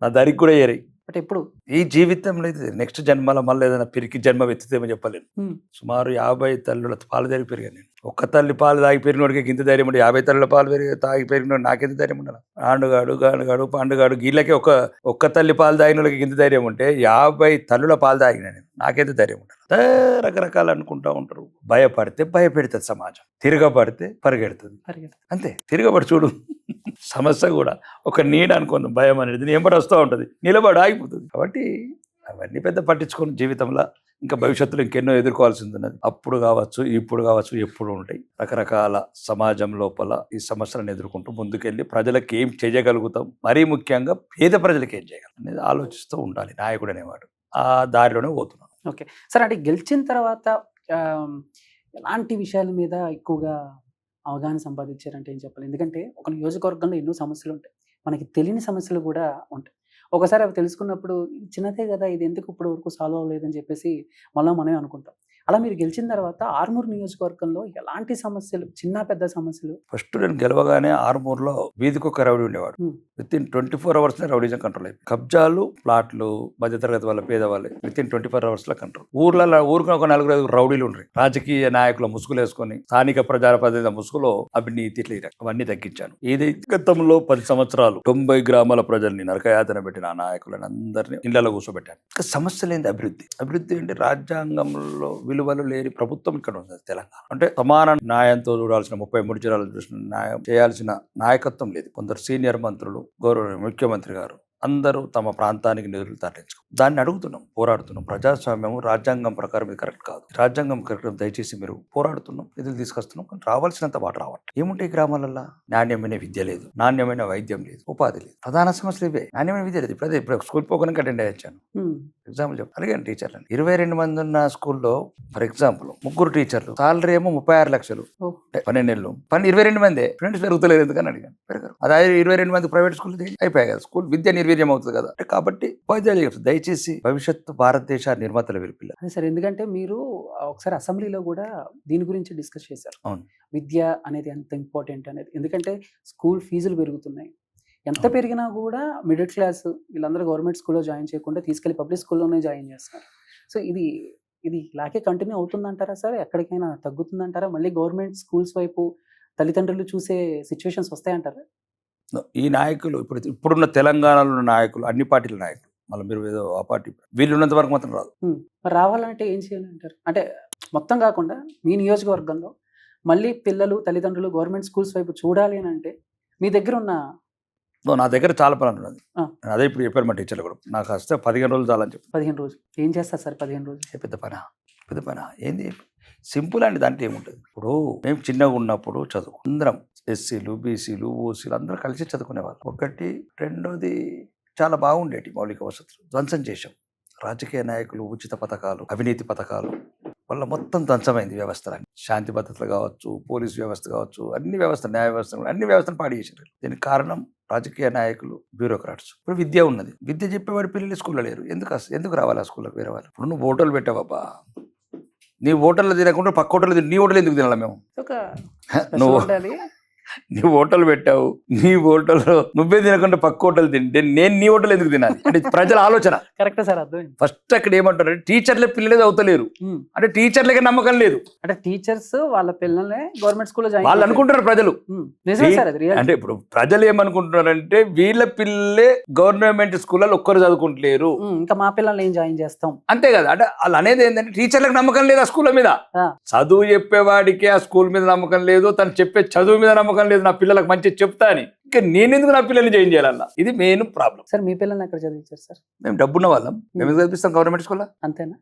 నా దరికి కూడా ఏరాయి. బట్ ఎప్పుడు? ఈ జీవితంలో ఇది నెక్స్ట్ జన్మలో మళ్ళీ ఏదైనా పిరికి జన్మ ఎత్తుతేమో చెప్పలేను. హ్మ్. సుమారు 50 తల్లుల పాలు తాగి పెరిగాను నేను. ఒక్క తల్లి పాలు తాగి పెరిగినోడికి ఇంత ధైర్యం ఉండే, 50 తల్లుల పాలు తాగి పెరిగినోడు నాకెంత ధైర్యం ఉండాలి? ఆండుగాడు, గానుగాడు, పండుగాడు వీళ్ళకే ఒక్క తల్లి పాలు తాగిన వాళ్ళకి ఇంత ధైర్యం ఉంటే 50 తల్లుల పాలు తాగిన నేను, నాకెంత ధైర్యం ఉండాలి? రకరకాలు అనుకుంటా ఉంటారు. భయపడితే భయపెడుతుంది సమాజం, తిరగబడితే పరిగెడుతుంది. అంతే. తిరగబడి చూడు సమస్య కూడా ఒక నీడ అనుకుందాం, భయం అనేది ఎంబడి వస్తూ ఉంటుంది, నిలబడి ఆగిపోతుంది. కాబట్టి అవన్నీ పెద్ద పట్టించుకొని జీవితంలో ఇంకా భవిష్యత్తులో ఇంకెన్నో ఎదుర్కోవాల్సింది ఉన్నది. అప్పుడు కావచ్చు, ఇప్పుడు కావచ్చు, ఎప్పుడు ఉంటాయి. రకరకాల సమాజం లోపల ఈ సమస్యలను ఎదుర్కొంటూ ముందుకెళ్ళి ప్రజలకు ఏం చేయగలుగుతాం, మరీ ముఖ్యంగా పేద ప్రజలకు ఏం చేయగలం అనేది ఆలోచిస్తూ ఉండాలి నాయకుడు అనేవాడు. ఆ దారిలోనే పోతున్నాం. ఓకే. సరే అంటే గెలిచిన తర్వాత ఎలాంటి విషయాల మీద ఎక్కువగా అవగాహన సంపాదించారంటే ఏం చెప్పాలి? ఎందుకంటే ఒక నియోజకవర్గంలో ఎన్నో సమస్యలు ఉంటాయి, మనకి తెలియని సమస్యలు కూడా ఉంటాయి. ఒకసారి అవి తెలుసుకున్నప్పుడు ఇది చిన్నదే కదా, ఇది ఎందుకు ఇప్పుడు వరకు సాల్వ్ అవ్వలేదని చెప్పేసి మనమే అనుకుంటాం. అలా మీరు గెలిచిన తర్వాత ఆర్మూర్ నియోజకవర్గంలో ఎలాంటి సమస్యలు, చిన్న పెద్ద సమస్యలు? ఫస్ట్ నేను గెలవగానే ఆర్మూర్లో వీధికొక రౌడీ ఉండేవాడు. With in 24 hours rowdyism control అయిపోయింది. కబ్జాలు, ప్లాట్లు, మధ్యతరగతి వాళ్ళ పేదవాళ్ళు విత్ ఇన్ 24 hours కంట్రోల్. ఊరికి ఒక 4-5 రౌడీలు ఉంటాయి. రాజకీయ నాయకుల ముసుగులు వేసుకొని స్థానిక ప్రజాప్రతినిధుల ముసుగులో అవినీతి అవన్నీ తగ్గించాను. ఇది గతంలో 10 సంవత్సరాలు 90 గ్రామాల ప్రజల్ని నరకయాతన పెట్టిన ఆ నాయకులను అందరినీ ఇళ్లలో కూర్చోబెట్టాను. సమస్య లేని అభివృద్ధి అంటే రాజ్యాంగంలో విలువలు లేని ప్రభుత్వం ఇక్కడ ఉంది తెలంగాణ. అంటే సమాన న్యాయంతో చూడాల్సిన 33 జిల్లాలు చూసిన న్యాయం చేయాల్సిన నాయకత్వం లేదు. కొందరు సీనియర్ మంత్రులు, గౌరవ ముఖ్యమంత్రి గారు అందరూ తమ ప్రాంతానికి నిధులు తరలించుకో దాన్ని అడుగుతున్నాం, పోరాడుతున్నాం. ప్రజాస్వామ్యం రాజ్యాంగం ప్రకారం ఇది కరెక్ట్ కాదు. రాజ్యాంగం కరెక్ట్, దయచేసి మీరు పోరాడుతున్నాం, నిధులు తీసుకొస్తున్నాం, కానీ రావాల్సినంత వాటి రావట్లేదు. ఏముంటాయి గ్రామాలలో? నాణ్యమైన విద్య లేదు, నాణ్యమైన వైద్యం లేదు, ఉపాధి లేదు. ప్రధాన సమస్యలు ఇవే. నాణ్యమైన విద్య లేదు. ఇప్పుడు స్కూల్ పోకడానికి అటెండ్ అయ్యాను. ఎగ్జాంపుల్ చెప్పి అడిగాను టీచర్లని. 22 మంది ఉన్న స్కూల్లో ఫర్ ఎగ్జాంపుల్ 3 టీచర్లు, సాలరీ ఏమో 36 లక్షలు, 12 నెలలు పని. 22 మందే స్టూడెంట్స్ పెరుగుతలేదు ఎందుకని అడిగాను. పెరగరు. అదే 22 మంది ప్రైవేట్ స్కూల్ అయిపోయాయి కదా, స్కూల్ విద్య నిర్వీర్యం అవుతుంది కదా. కాబట్టి ఉపాధ్యాయులు చెప్తారు, దయచేసి భవిష్యత్తు భారతదేశ నిర్మాతల విలుపిల్ల. అదే సార్, ఎందుకంటే మీరు ఒకసారి అసెంబ్లీలో కూడా దీని గురించి డిస్కస్ చేశారు. అవును. విద్య అనేది ఎంత ఇంపార్టెంట్ అనేది. ఎందుకంటే స్కూల్ ఫీజులు పెరుగుతున్నాయి. ఎంత పెరిగినా కూడా మిడిల్ క్లాస్ వీళ్ళందరూ గవర్నమెంట్ స్కూల్లో జాయిన్ చేయకుండా తీసుకెళ్లి పబ్లిక్ స్కూల్లోనే జాయిన్ చేస్తున్నారు. సో ఇది ఇలాగే కంటిన్యూ అవుతుందంటారా సార్? ఎక్కడికైనా తగ్గుతుందంటారా? మళ్ళీ గవర్నమెంట్ స్కూల్స్ వైపు తల్లిదండ్రులు చూసే సిచ్యువేషన్స్ వస్తాయంటారా? ఈ నాయకులు ఇప్పుడున్న తెలంగాణలో ఉన్న నాయకులు, అన్ని పార్టీల నాయకులు, మళ్ళీ మీరు ఏదో ఆ పార్టీ వీళ్ళు ఉన్నంత వరకు మాత్రం రాదు. మరి రావాలంటే ఏం చేయాలంటారు? అంటే మొత్తం కాకుండా మీ నియోజకవర్గంలో మళ్ళీ పిల్లలు, తల్లిదండ్రులు గవర్నమెంట్ స్కూల్స్ వైపు చూడాలి అని అంటే మీ దగ్గర ఉన్న నా దగ్గర చాలా పని ఉన్నది. అదే ఇప్పుడు చెప్పారు మా టీచర్లు కూడా, నాకు వస్తే 15 రోజులు చాలని చెప్పి. 15 రోజులు ఏం చేస్తారు సార్? 15 రోజులు పెద్ద పని ఏంది? సింపుల్ అండి. దాంట్లో ఏముంటుంది? ఇప్పుడు మేము చిన్నగా ఉన్నప్పుడు చదువు అందరం ఎస్సీలు, బీసీలు, ఓసీలు అందరూ కలిసి చదువుకునేవాళ్ళు. ఒకటి. రెండోది చాలా బాగుండేటి మౌలిక వసతులు ధ్వంసం చేశాం. రాజకీయ నాయకులు ఉచిత పథకాలు, అవినీతి పథకాలు వల్ల మొత్తం ధ్వంసమైంది వ్యవస్థలని. శాంతి భద్రతలు కావచ్చు, పోలీస్ వ్యవస్థ కావచ్చు, అన్ని వ్యవస్థ, న్యాయ వ్యవస్థ, అన్ని వ్యవస్థను పాడు చేశారు. దీనికి కారణం రాజకీయ నాయకులు, బ్యూరోక్రాట్స్. ఇప్పుడు విద్య ఉన్నది, విద్య చెప్పేవాడు పిల్లలు స్కూల్లో లేరు. ఎందుకు రావాలి ఆ స్కూల్లో వేరే వాళ్ళు? ఇప్పుడు నువ్వు ఓటర్లు పెట్టావబ్బా, నీ ఓటర్లు తినకుండా పక్క ఓటర్లు నీ ఓటర్లు ఎందుకు తినాలి మేము? నువ్వు నీ హోటల్ పెట్టావు, నీ హోటల్లో నువ్వే తినకుండా పక్క హోటల్ తింటే నేను నీ హోటల్ ఎందుకు తినాలి అంటే ప్రజల ఆలోచన. కరెక్టే సార్, అర్థమైంది. ఫస్ట్ అక్కడ ఏమంటారు అంటే టీచర్లే పిల్లలే చదువుతలేరు అంటే టీచర్లకే నమ్మకం లేదు. అంటే టీచర్స్ వాళ్ళ పిల్లల్ని గవర్నమెంట్ స్కూల్లో జాయిన్ వాళ్ళు అనుకుంటారు ప్రజలు. నిజమే సార్, అది రియల్. అంటే ఇప్పుడు ప్రజలు ఏమనుకుంటున్నారంటే వీళ్ళ పిల్లలే గవర్నమెంట్ స్కూల్లో ఒక్కరు చదువుకుంటలేరు, ఇంకా మా పిల్లల్ని ఏం జాయిన్ చేస్తాం, అంతే కదా. అంటే వాళ్ళు అనేది ఏంటంటే టీచర్లకు నమ్మకం లేదు ఆ స్కూళ్ళ మీద. చదువు చెప్పేవాడికి ఆ స్కూల్ మీద నమ్మకం లేదు, తను చెప్పే చదువు మీద నమ్మకం లేదు. నా పిల్లలకు మంచి చెప్తా అని, ఇంకా నేనెందుకు నా పిల్లల్ని జాయిన్ చేయాలన్నా, ఇది మెయిన్ ప్రాబ్లం. సార్ మీ పిల్లల్ని ఎక్కడ చదివించారు సార్? మేము డబ్బున్న వాళ్ళం, మేము చదివిస్తాం గవర్నమెంట్ స్కూల్లో. అంతేనా?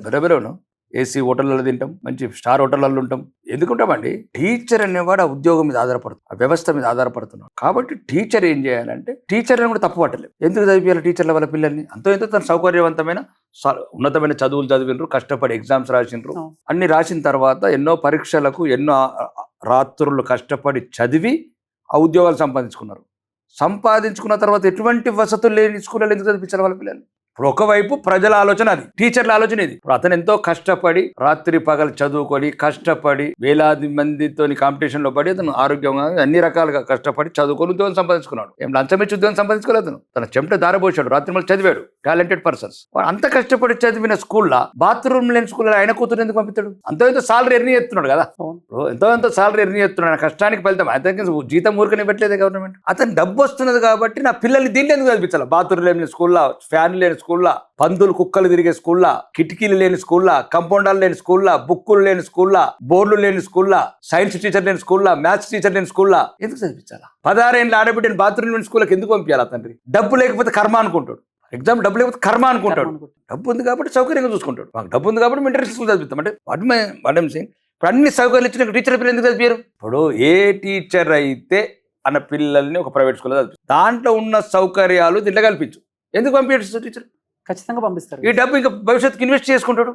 బెరబెరను ఏసీ హోటళ్ళలో తింటాం, మంచి స్టార్ హోటళ్ళలో ఉంటాం. ఎందుకుంటామండి? టీచర్ అనేవాడు ఆ ఉద్యోగం మీద ఆధారపడుతుంది, ఆ వ్యవస్థ మీద ఆధారపడుతున్నాడు. కాబట్టి టీచర్ ఏం చేయాలంటే టీచర్లను కూడా తప్పు పట్టలేదు. ఎందుకు చదివించాలి టీచర్ల వాళ్ళ పిల్లల్ని? అంతో ఎంతో తన సౌకర్యవంతమైన ఉన్నతమైన చదువులు చదివినరు, కష్టపడి ఎగ్జామ్స్ రాసినరు. అన్ని రాసిన తర్వాత ఎన్నో పరీక్షలకు ఎన్నో రాత్రులు కష్టపడి చదివి ఆ ఉద్యోగాలు సంపాదించుకున్నారు. సంపాదించుకున్న తర్వాత ఎటువంటి వసతులు లేని స్కూళ్ళలో ఎందుకు చదివించాలి వాళ్ళ పిల్లల్ని? ఇప్పుడు ఒకవైపు ప్రజల ఆలోచన అది, టీచర్ల ఆలోచన ఇది. ఇప్పుడు అతను ఎంతో కష్టపడి రాత్రి పగలు చదువుకొని కష్టపడి వేలాది మందితో కాంపిటీషన్ లో పడి అతను ఆరోగ్యంగా అన్ని రకాలుగా కష్టపడి చదువుకొని ఉద్యోగం సంపాదించుకున్నాడు. ఏం లంచం ఇచ్చి ఉద్యోగం సంపాదించుకోలేదు. తన చెమట దారపోసాడు, రాత్రి మళ్ళీ చదివాడు. Talented persons. అంత కష్టపడి చదివిన స్కూల్లో బాత్రూమ్ లేని స్కూల్లో ఆయన కూతురు ఎందుకు పంపిస్తాడు? ఎంతో సాలరీ ఎర్నీ చేస్తున్నాడు కదా, ఎంతో సాలరీ ఎర్నీ చేస్తున్నాడు. కష్టానికి ఫలితం. అతనికి జీతం ఊరికనే పెట్టలేదు గవర్నమెంట్. అతను డబ్బు వస్తున్నది కాబట్టి నా పిల్లల్ని దీన్ని ఎందుకు చదివించాలి? బాత్రూమ్ లేని స్కూల్లో, ఫ్యాన్ లేని స్కూల్లో, పందులు కుక్కలు తిరిగే స్కూల్లో, కిటికీలు లేని స్కూల్లో, కంపౌండర్లు లేని స్కూల్లో, బుక్కులు లేని స్కూల్లో, బోర్డులు లేని స్కూల్లో, సైన్స్ టీచర్ లేని స్కూల్లో, మ్యాథ్స్ టీచర్ లేని స్కూల్లో ఎందుకు చదివించాలా? 16 ఏళ్ళు ఆడబిడ్డని బాత్రూమ్ లేని స్కూల్కి ఎందుకు పంపించాలా? తండ్రి డబ్బు లేకపోతే కర్మ అనుకుంటాడు, ఎగ్జామ్ డబ్బు లేకపోతే కర్మ అనుకుంటాడు. డబ్బు ఉంది కాబట్టి సౌకర్యంగా చూసుకుంటాడు. మాకు డబ్బు ఉంది కాబట్టి ఇంటర్నెట్ స్కూల్ చదివిస్తాం అంటే వాట్ సింగ్. ఇప్పుడు అన్ని సౌకర్యాలు ఇచ్చిన టీచర్ పిల్లలు ఎందుకు చదివారు? ఇప్పుడు ఏ టీచర్ అయితే అన్న పిల్లల్ని ఒక ప్రైవేట్ స్కూల్లో చదివిస్తారు, దాంట్లో ఉన్న సౌకర్యాలు దీంట్లో కల్పించు. ఎందుకు పంపించారు టీచర్? ఖచ్చితంగా పంపిస్తారు. ఈ డబ్బు ఇంకా భవిష్యత్తుకి ఇన్వెస్ట్ చేసుకుంటాడు,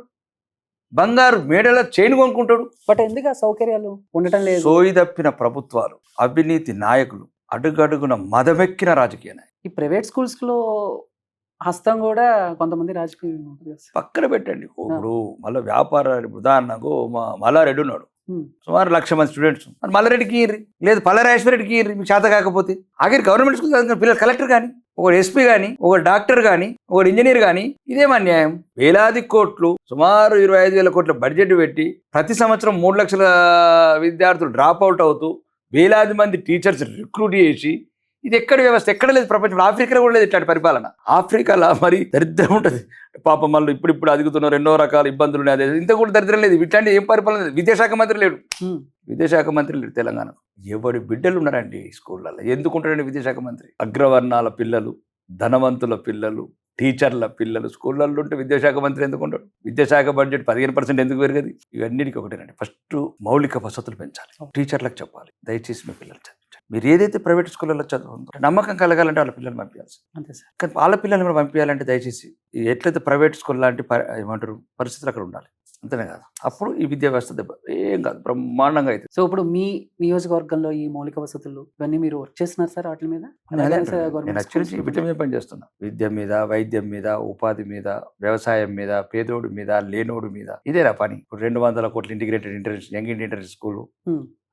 బంగారు మేడల చైన్ కొనుక్కుంటాడు. బట్ ఎందుకు ఆ సౌకర్యాలు ఉండటం లేదు? సోయి తప్పిన ప్రభుత్వాలు, అవినీతి నాయకులు, అడుగడుగున మదమెక్కిన రాజకీయ నాయకులు. ఈ ప్రైవేట్ స్కూల్స్ లో హస్తం కూడా కొంతమంది రాజకీయం పక్కన పెట్టండి. ఇప్పుడు మళ్ళీ వ్యాపార ఉదాహరణకు మల్లారెడ్డి ఉన్నాడు, సుమారు 1,00,000 మంది స్టూడెంట్స్. మరి మల్లారెడ్డికి ఇయ్యి, లేదు పల్లరాజేశ్వరరెడ్డికి ఇయ్యి, మీకు చేత కాకపోతే. ఆఖరి గవర్నమెంట్ స్కూల్ పిల్లలు కలెక్టర్ కానీ, ఒక ఎస్పీ కానీ, ఒక డాక్టర్ కానీ, ఒక ఇంజనీర్ కానీ, ఇదేం అన్యాయం? వేలాది కోట్లు, సుమారు 25,000 కోట్ల బడ్జెట్ పెట్టి ప్రతి సంవత్సరం 3 లక్షల విద్యార్థులు డ్రాప్ అవుట్ అవుతూ వేలాది మంది టీచర్స్ రిక్రూట్ చేసి, ఇది ఎక్కడ వ్యవస్థ? ఎక్కడ లేదు ప్రపంచంలో. ఆఫ్రికాలో కూడా లేదు ఇట్లాంటి పరిపాలన. ఆఫ్రికాలో మరి దరిద్రం ఉంటుంది పాపం. మళ్ళీ ఇప్పుడు అదుగుతున్నారు, ఎన్నో రకాల ఇబ్బందులు ఉన్నాయి. ఇంత కూడా దరిద్రం లేదు. ఇట్లాంటి ఏం పరిపాలన లేదు. విద్యాశాఖ మంత్రి లేడు, విద్యాశాఖ మంత్రి లేడు తెలంగాణ. ఎవరి బిడ్డలు ఉన్నారండి స్కూళ్ళల్లో? ఎందుకుంటారండి విద్యాశాఖ మంత్రి? అగ్రవర్ణాల పిల్లలు, ధనవంతుల పిల్లలు, టీచర్ల పిల్లలు స్కూళ్ళల్లో ఉంటే విద్యాశాఖ మంత్రి ఎందుకు ఉంటాడు? విద్యాశాఖ బడ్జెట్ 15% ఎందుకు పెరగదు? ఇవన్నిటికీ ఒకటేనండి. ఫస్ట్ మౌలిక వసతులు పెంచాలి, టీచర్లకు చెప్పాలి, దయచేసి మీ పిల్లలు చదివించండి. మీరు ఏదైతే ప్రైవేట్ స్కూళ్ళలో చదువుతుందో నమ్మకం కలగాలంటే వాళ్ళ పిల్లలు పంపించాల్సి. అంతే సార్. కానీ వాళ్ళ పిల్లల్ని కూడా పంపించాలంటే దయచేసి ఎట్లయితే ప్రైవేట్ స్కూల్ లాంటి ఏమంటారు పరిస్థితులు అక్కడ ఉండాలి, అంతేనే కాదు. అప్పుడు ఈ విద్యా వ్యవస్థ దెబ్బ ఏం కాదు, బ్రహ్మాండంగా అయితే. సో ఇప్పుడు మీ నియోజకవర్గంలో ఈ మౌలిక వసతులు ఇవన్నీ మీరు వర్క్ చేస్తున్నారు సార్ వాటి మీద? నేను యాక్చువల్లీ విద్య మీద పనిచేస్తున్నా. విద్య మీద, వైద్యం మీద, ఉపాధి మీద, వ్యవసాయం మీద, పేదోడి మీద, లేనోడి మీద, ఇదే నా పని. ఇప్పుడు 200 కోట్ల ఇంటిగ్రేటెడ్ యంగ్ ఇంటర్ స్కూల్,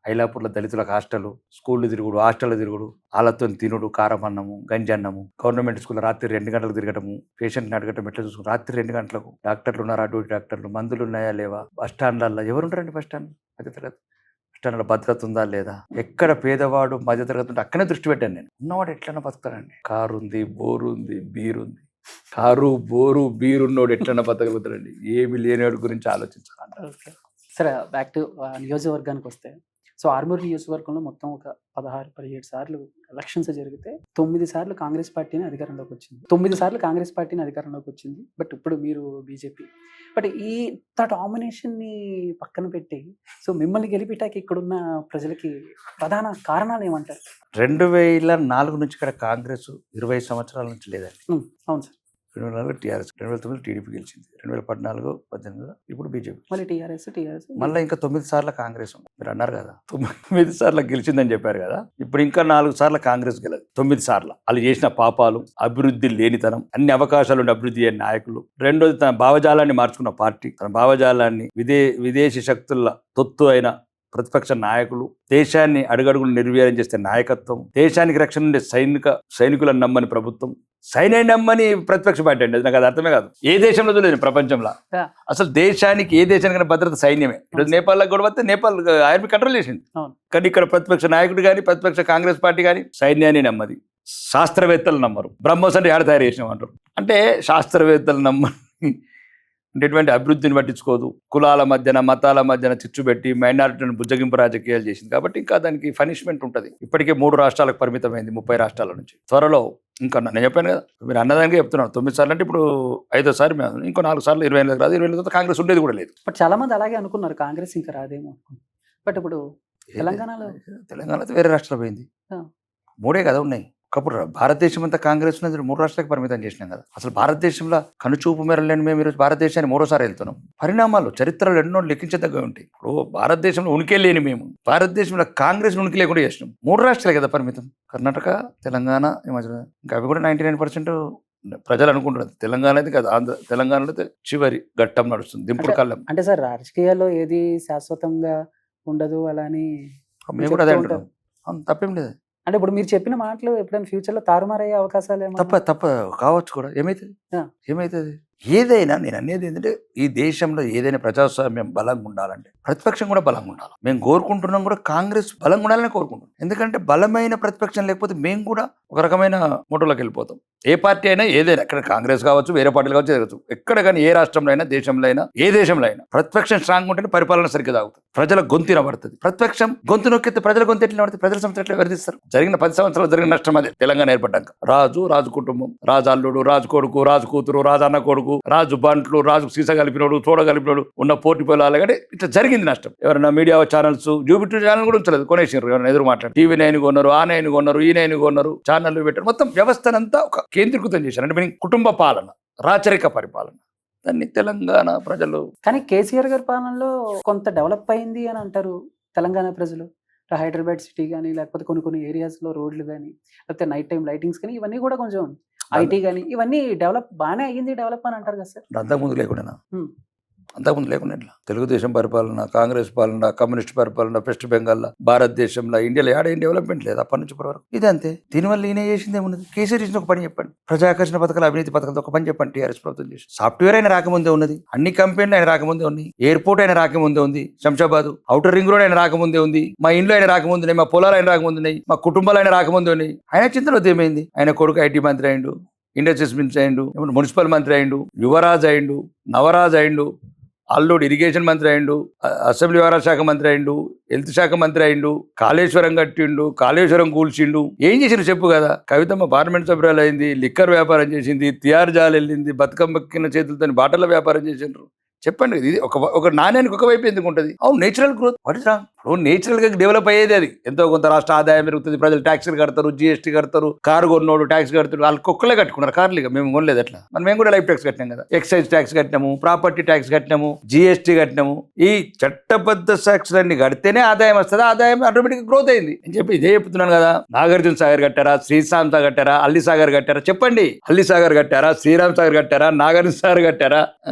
ఐలాపూర్లో దళితులకు హాస్టల్, స్కూళ్ళు తిరుగుడు, హాస్టల్ తిరుగుడు, వాళ్ళతో తినుడు, కారం అన్నము, గంజన్నము, గవర్నమెంట్ స్కూల్లో రాత్రి 2 గంటలకు తిరగటము, పేషెంట్ని అడగటం, ఎట్లా చూసుకుని రాత్రి 2 గంటలకు. డాక్టర్లు ఉన్నారా? డ్యూటీ డాక్టర్లు. మందులు ఉన్నాయా లేవా? బస్ స్టాండ్లలో ఎవరుంటారండి? బస్ స్టాండ్ మధ్యతరగతి బస్ స్టాండ్లో భద్రత ఉందా లేదా? ఎక్కడ పేదవాడు మధ్యతరగతి ఉంటే అక్కడే దృష్టి పెట్టాను నేను. ఉన్నవాడు ఎట్లన్నా బతుకుతాడండి. కారు ఉంది, బోరు ఉంది, బీరు ఉంది. కారు, బోరు, బీరు ఉన్నోడు ఎట్లన్నా బతకగలుగుతాడండి. ఏమి లేనివాడి గురించి ఆలోచించాలంట. సరే, బ్యాక్ టు నియోజకవర్గానికి వస్తే, సో ఆర్మూర్ నియోజకవర్గంలో మొత్తం ఒక 16-17 సార్లు ఎలక్షన్స్ జరిగితే 9 సార్లు కాంగ్రెస్ పార్టీని అధికారంలోకి వచ్చింది. 9 సార్లు కాంగ్రెస్ పార్టీని అధికారంలోకి వచ్చింది. బట్ ఇప్పుడు మీరు బీజేపీ. బట్ ఈ డామినేషన్ని పక్కన పెట్టి, సో మిమ్మల్ని గెలిపిటాకి ఇక్కడున్న ప్రజలకి ప్రధాన కారణాలు ఏమంటారు? 2004 నుంచి ఇక్కడ కాంగ్రెస్ 20 సంవత్సరాల నుంచి లేదండి. అవును సార్. 2004 టీఆర్ఎస్, 2009 టీడీపీ గెలిచింది, 2014, 18 ఇప్పుడు బీజేపీ, మళ్ళీ టీఆర్ఎస్ మళ్ళీ ఇంకా 9 సార్లు కాంగ్రెస్ ఉంది. మీరు అన్నారు కదా 9 సార్లు గెలిచిందని చెప్పారు కదా, ఇప్పుడు ఇంకా 4 సార్లు కాంగ్రెస్ గెలదు. 9 సార్లు వాళ్ళు చేసిన పాపాలు, అభివృద్ధి లేనితనం, అన్ని అవకాశాలు ఉండి అభివృద్ధి అయ్యే నాయకులు. రెండోది తన భావజాలాన్ని మార్చుకున్న పార్టీ, తన భావజాలాన్ని విదేశీ శక్తుల తొత్తు అయిన ప్రతిపక్ష నాయకులు, దేశాన్ని అడుగడుగులు నిర్వీర్యం చేస్తే నాయకత్వం, దేశానికి రక్షణ ఉండే సైనికులను నమ్మని ప్రభుత్వం, సైన్యాన్ని నమ్మని ప్రతిపక్ష పార్టీ అండి. అది నాకు అది అర్థమే కాదు. ఏ దేశంలో చూడలేదు ప్రపంచంలో. అసలు దేశానికి ఏ దేశానికైనా భద్రత సైన్యమే. ఇప్పుడు నేపాల్లో గొడవ వస్తే నేపాల్ ఆర్మీ కంట్రోల్ చేసింది. కానీ ఇక్కడ ప్రతిపక్ష నాయకుడు కానీ ప్రతిపక్ష కాంగ్రెస్ పార్టీ కానీ సైన్యాన్ని నమ్మది, శాస్త్రవేత్తలు నమ్మరు. బ్రహ్మోస్ అంటే ఏడ తయారు చేసినామంటారు. అంటే శాస్త్రవేత్తలు నమ్మని ఎటువంటి అభివృద్ధిని పట్టించుకోదు, కులాల మధ్యన మతాల మధ్యన చిచ్చు పెట్టి మైనారిటీలను బుజ్జగింపు రాజకీయాలు చేసింది. కాబట్టి ఇంకా దానికి పనిష్మెంట్ ఉంటుంది. ఇప్పటికే 3 రాష్ట్రాలకు పరిమితమైంది 30 రాష్ట్రాల నుంచి. త్వరలో ఇంకా నేను చెప్పాను కదా, మీరు అన్నదానికి చెప్తున్నాను. 9 సార్లు అంటే ఇప్పుడు 5వ సారి మేము ఇంకో 4 సార్లు 20 రాదు. 20 తర్వాత కాంగ్రెస్ ఉండేది కూడా లేదు. బట్ చాలా మంది అలాగే అనుకున్నారు, కాంగ్రెస్ ఇంకా రాదేమో. బట్ ఇప్పుడు తెలంగాణలో వేరే రాష్ట్రాలు పోయింది. 3 కదా ఉన్నాయి. ఒకప్పుడు భారతదేశం అంతా కాంగ్రెస్ ఉన్నది 3 రాష్ట్రాలకు పరిమితం చేసినాం కదా. అసలు భారతదేశంలో కనుచూపు మేరలేని మేము ఈరోజు భారతదేశాన్ని 3వ వెళ్తున్నాం. పరిణామాలు చరిత్రలో ఎన్నో లెక్కించదగ్గ ఉంటాయి. ఇప్పుడు భారతదేశంలో ఉనికి లేని మేము భారతదేశంలో కాంగ్రెస్ ఉనికి లేకుండా చేసినాం. 3 రాష్ట్రాలే కదా పరిమితం. కర్ణాటక, తెలంగాణ, హిమాచల్. ఇంకా అవి కూడా 99% ప్రజలు అనుకుంటున్నారు. తెలంగాణ అయితే కదా, తెలంగాణలో అయితే చివరి ఘట్టం నడుస్తుంది, దింపుడు కళ్ళం. అంటే సార్ రాజకీయాల్లో ఏది శాశ్వతంగా ఉండదు అలా అని మేము కూడా అదే అంటున్నాం. తప్పేం లేదు. అంటే ఇప్పుడు మీరు చెప్పిన మాటలు ఎప్పుడైనా ఫ్యూచర్ లో తారుమారయ్యే అవకాశాలు తప్ప కావచ్చు కూడా. ఏమైతుంది ఏదైనా నేను అనేది ఏంటంటే, ఈ దేశంలో ఏదైనా ప్రజాస్వామ్యం బలంగా ఉండాలంటే ప్రతిపక్షం కూడా బలంగా ఉండాలి. మేము కోరుకుంటున్నాం కూడా కాంగ్రెస్ బలంగా ఉండాలని కోరుకుంటున్నాం. ఎందుకంటే బలమైన ప్రతిపక్షం లేకపోతే మేము కూడా ఒక రకమైన మోటోలోకి వెళ్ళిపోతాం. ఏ పార్టీ అయినా ఏదైనా, ఇక్కడ కాంగ్రెస్ కావచ్చు, వేరే పార్టీలు కావచ్చు, ఎక్కడ కానీ ఏ రాష్ట్రంలో అయినా, దేశంలో అయినా, ఏ దేశంలో అయినా ప్రతిపక్షం స్ట్రాంగ్ ఉంటేనే పరిపాలన సరిగ్గా సాగుతుంది. ప్రజల గొంతు వినబడుతుంది. ప్రతిపక్షం గొంతు నొక్కితే ప్రజల గొంతు ఎట్లా పడుతుంది? ప్రజల సంస్థ ఎట్లా వివరిస్తారు? జరిగిన 10 సంవత్సరాలు జరిగిన నష్టం అదే. తెలంగాణ ఏర్పడ్డాక రాజు కుటుంబం, రాజు అల్లుడు, రాజు కొడుకు, రాజు కూతురు, రాజు అన్న కొడుకు, రాజు బంట్లు, రాజు సీసా కలిపినోడు, తోడ కలిపినోడు, ఉన్న పోటీ పొలాలు కంటే ఇట్లా జరిగింది నష్టం. ఎవరైనా మీడియా ఛానల్స్, జూబిట్టు ఛానల్ కూడా ఉంచలేదు, కొనేసారు. ఎవరైనా ఎదురు మాట్లాడు, టీవీ 9 కొన్నారు, ఆ 9 కొన్నారు, ఈ 9 కొన్నారు, ఛానళ్ళు పెట్టారు. మొత్తం వ్యవస్థనంతా ఒక కేంద్రీకృతం చేశారు. అంటే కుటుంబ పాలన, రాచరిక పరిపాలన. దాన్ని తెలంగాణ ప్రజలు. కానీ కేసీఆర్ గారి పాలనలో కొంత డెవలప్ అయింది అని అంటారు తెలంగాణ ప్రజలు. హైదరాబాద్ సిటీ కానీ, లేకపోతే కొన్ని ఏరియాస్లో రోడ్లు కానీ, లేకపోతే నైట్ టైం లైటింగ్స్ కానీ, ఇవన్నీ కూడా కొంచెం ఐటీ కానీ ఇవన్నీ బాగానే అయ్యింది డెవలప్ అని అంటారు కదా సార్. అంతకుముందు లేకుండా ఎట్లా తెలుగుదేశం పరిపాలన, కాంగ్రెస్ పాలన, కమ్యూనిస్ట్ పరిపాలన, వెస్ట్ బెంగాల్, భారతదేశంలో, ఇండియాలో ఏం డెవలప్మెంట్ లేదు అప్పటి నుంచి ఇప్పటి వరకు. ఇదంతే. దీనివల్ల ఈయన చేసింది ఏమున్నది? కేసీఆర్ చేసిన ఒక పని చెప్పండి. ప్రజాకర్షణ పథకాలు, అవినీతి పథకాలతో ఒక పని చెప్పండి. టీఆర్ఎస్ ప్రభుత్వం చేసి సాఫ్ట్వేర్ అయినా రాకముందే ఉన్నది, అన్ని కంపెనీలు ఆయన రాకముందే ఉన్నాయి, ఎయిర్పోర్ట్ అయినా రాకముందే ఉంది, శంషాబాద్ ఔటర్ రింగ్ రోడ్ అయినా రాకముందే ఉంది, మా ఇంట్లో అయినా రాకముందు ఉన్నాయి, మా పొలాలు అయినా రాకముందు ఉన్నాయి, మా కుటుంబాలు అయినా రాకముందే ఉన్నాయి. ఆయన చింతలో ఏమైంది? ఆయన కొడుకు ఐటీ మంత్రి అయిండు, ఇండస్ట్రీస్ మినిస్టర్ అయిండు, మున్సిపల్ మంత్రి అయిండు, యువరాజ్ అయిండు, నవరాజ్ అయిండు, అల్లుడు ఇరిగేషన్ మంత్రి అయిండు, అసెంబ్లీ వ్యవహారాల శాఖ మంత్రి అయిండు, హెల్త్ శాఖ మంత్రి అయిండు, కాళేశ్వరం కట్టిండు, కాళేశ్వరం కూల్చిండు. ఏం చేసిండు చెప్పు కదా? కవితమ్మ పార్లమెంట్ సభ్యురాలు అయింది, లిక్కర్ వ్యాపారం చేసింది, తియార్ జాలు వెళ్ళింది, బతుకమ్మ కింద చేతులతో బాటల వ్యాపారం చేసిండ్రు. చెప్పండి, ఇది ఒక నాణ్యానికి ఒకవైపు ఎందుకు ఉంటుంది? అవును, natural growth. What is wrong? ఇప్పుడు నేచురల్ గా డెవలప్ అయ్యేది అది. ఎంతో కొంత రాష్ట్ర ఆదాయం పెరుగుతుంది, ప్రజలు ట్యాక్స్లు కడతారు, జీఎస్టీ కడతారు, కారు కొన్నోడు ట్యాక్స్ కడతారు. వాళ్ళు కుక్కలే కట్టుకున్నారు కార్లు. ఇక మేము కొనలేదు అట్లా. మేము కూడా లైఫ్ ట్యాక్స్ కట్టినాం కదా, ఎక్సైజ్ ట్యాక్స్ కట్టినాము, ప్రాపర్టీ ట్యాక్స్ కట్టినాము, జీఎస్టీ కట్టినాము. ఈ చట్టబద్ధ ట్యాక్స్లన్నీ కడితేనే ఆదాయం వస్తుంది. ఆదాయం ఆటోమేటిక్ గ్రోత్ అయింది అని చెప్పి ఇదే చెప్తున్నాను కదా. నాగార్జున సాగర్ కట్టారా, శ్రీశాంత్ సాగర్ కట్టారా, అల్లి సాగర్ కట్టారా? చెప్పండి. అల్లి సాగర్ కట్టారా, శ్రీరామ్ సాగర్ కట్టారా, నాగార్జున సాగర్ కట్టారా,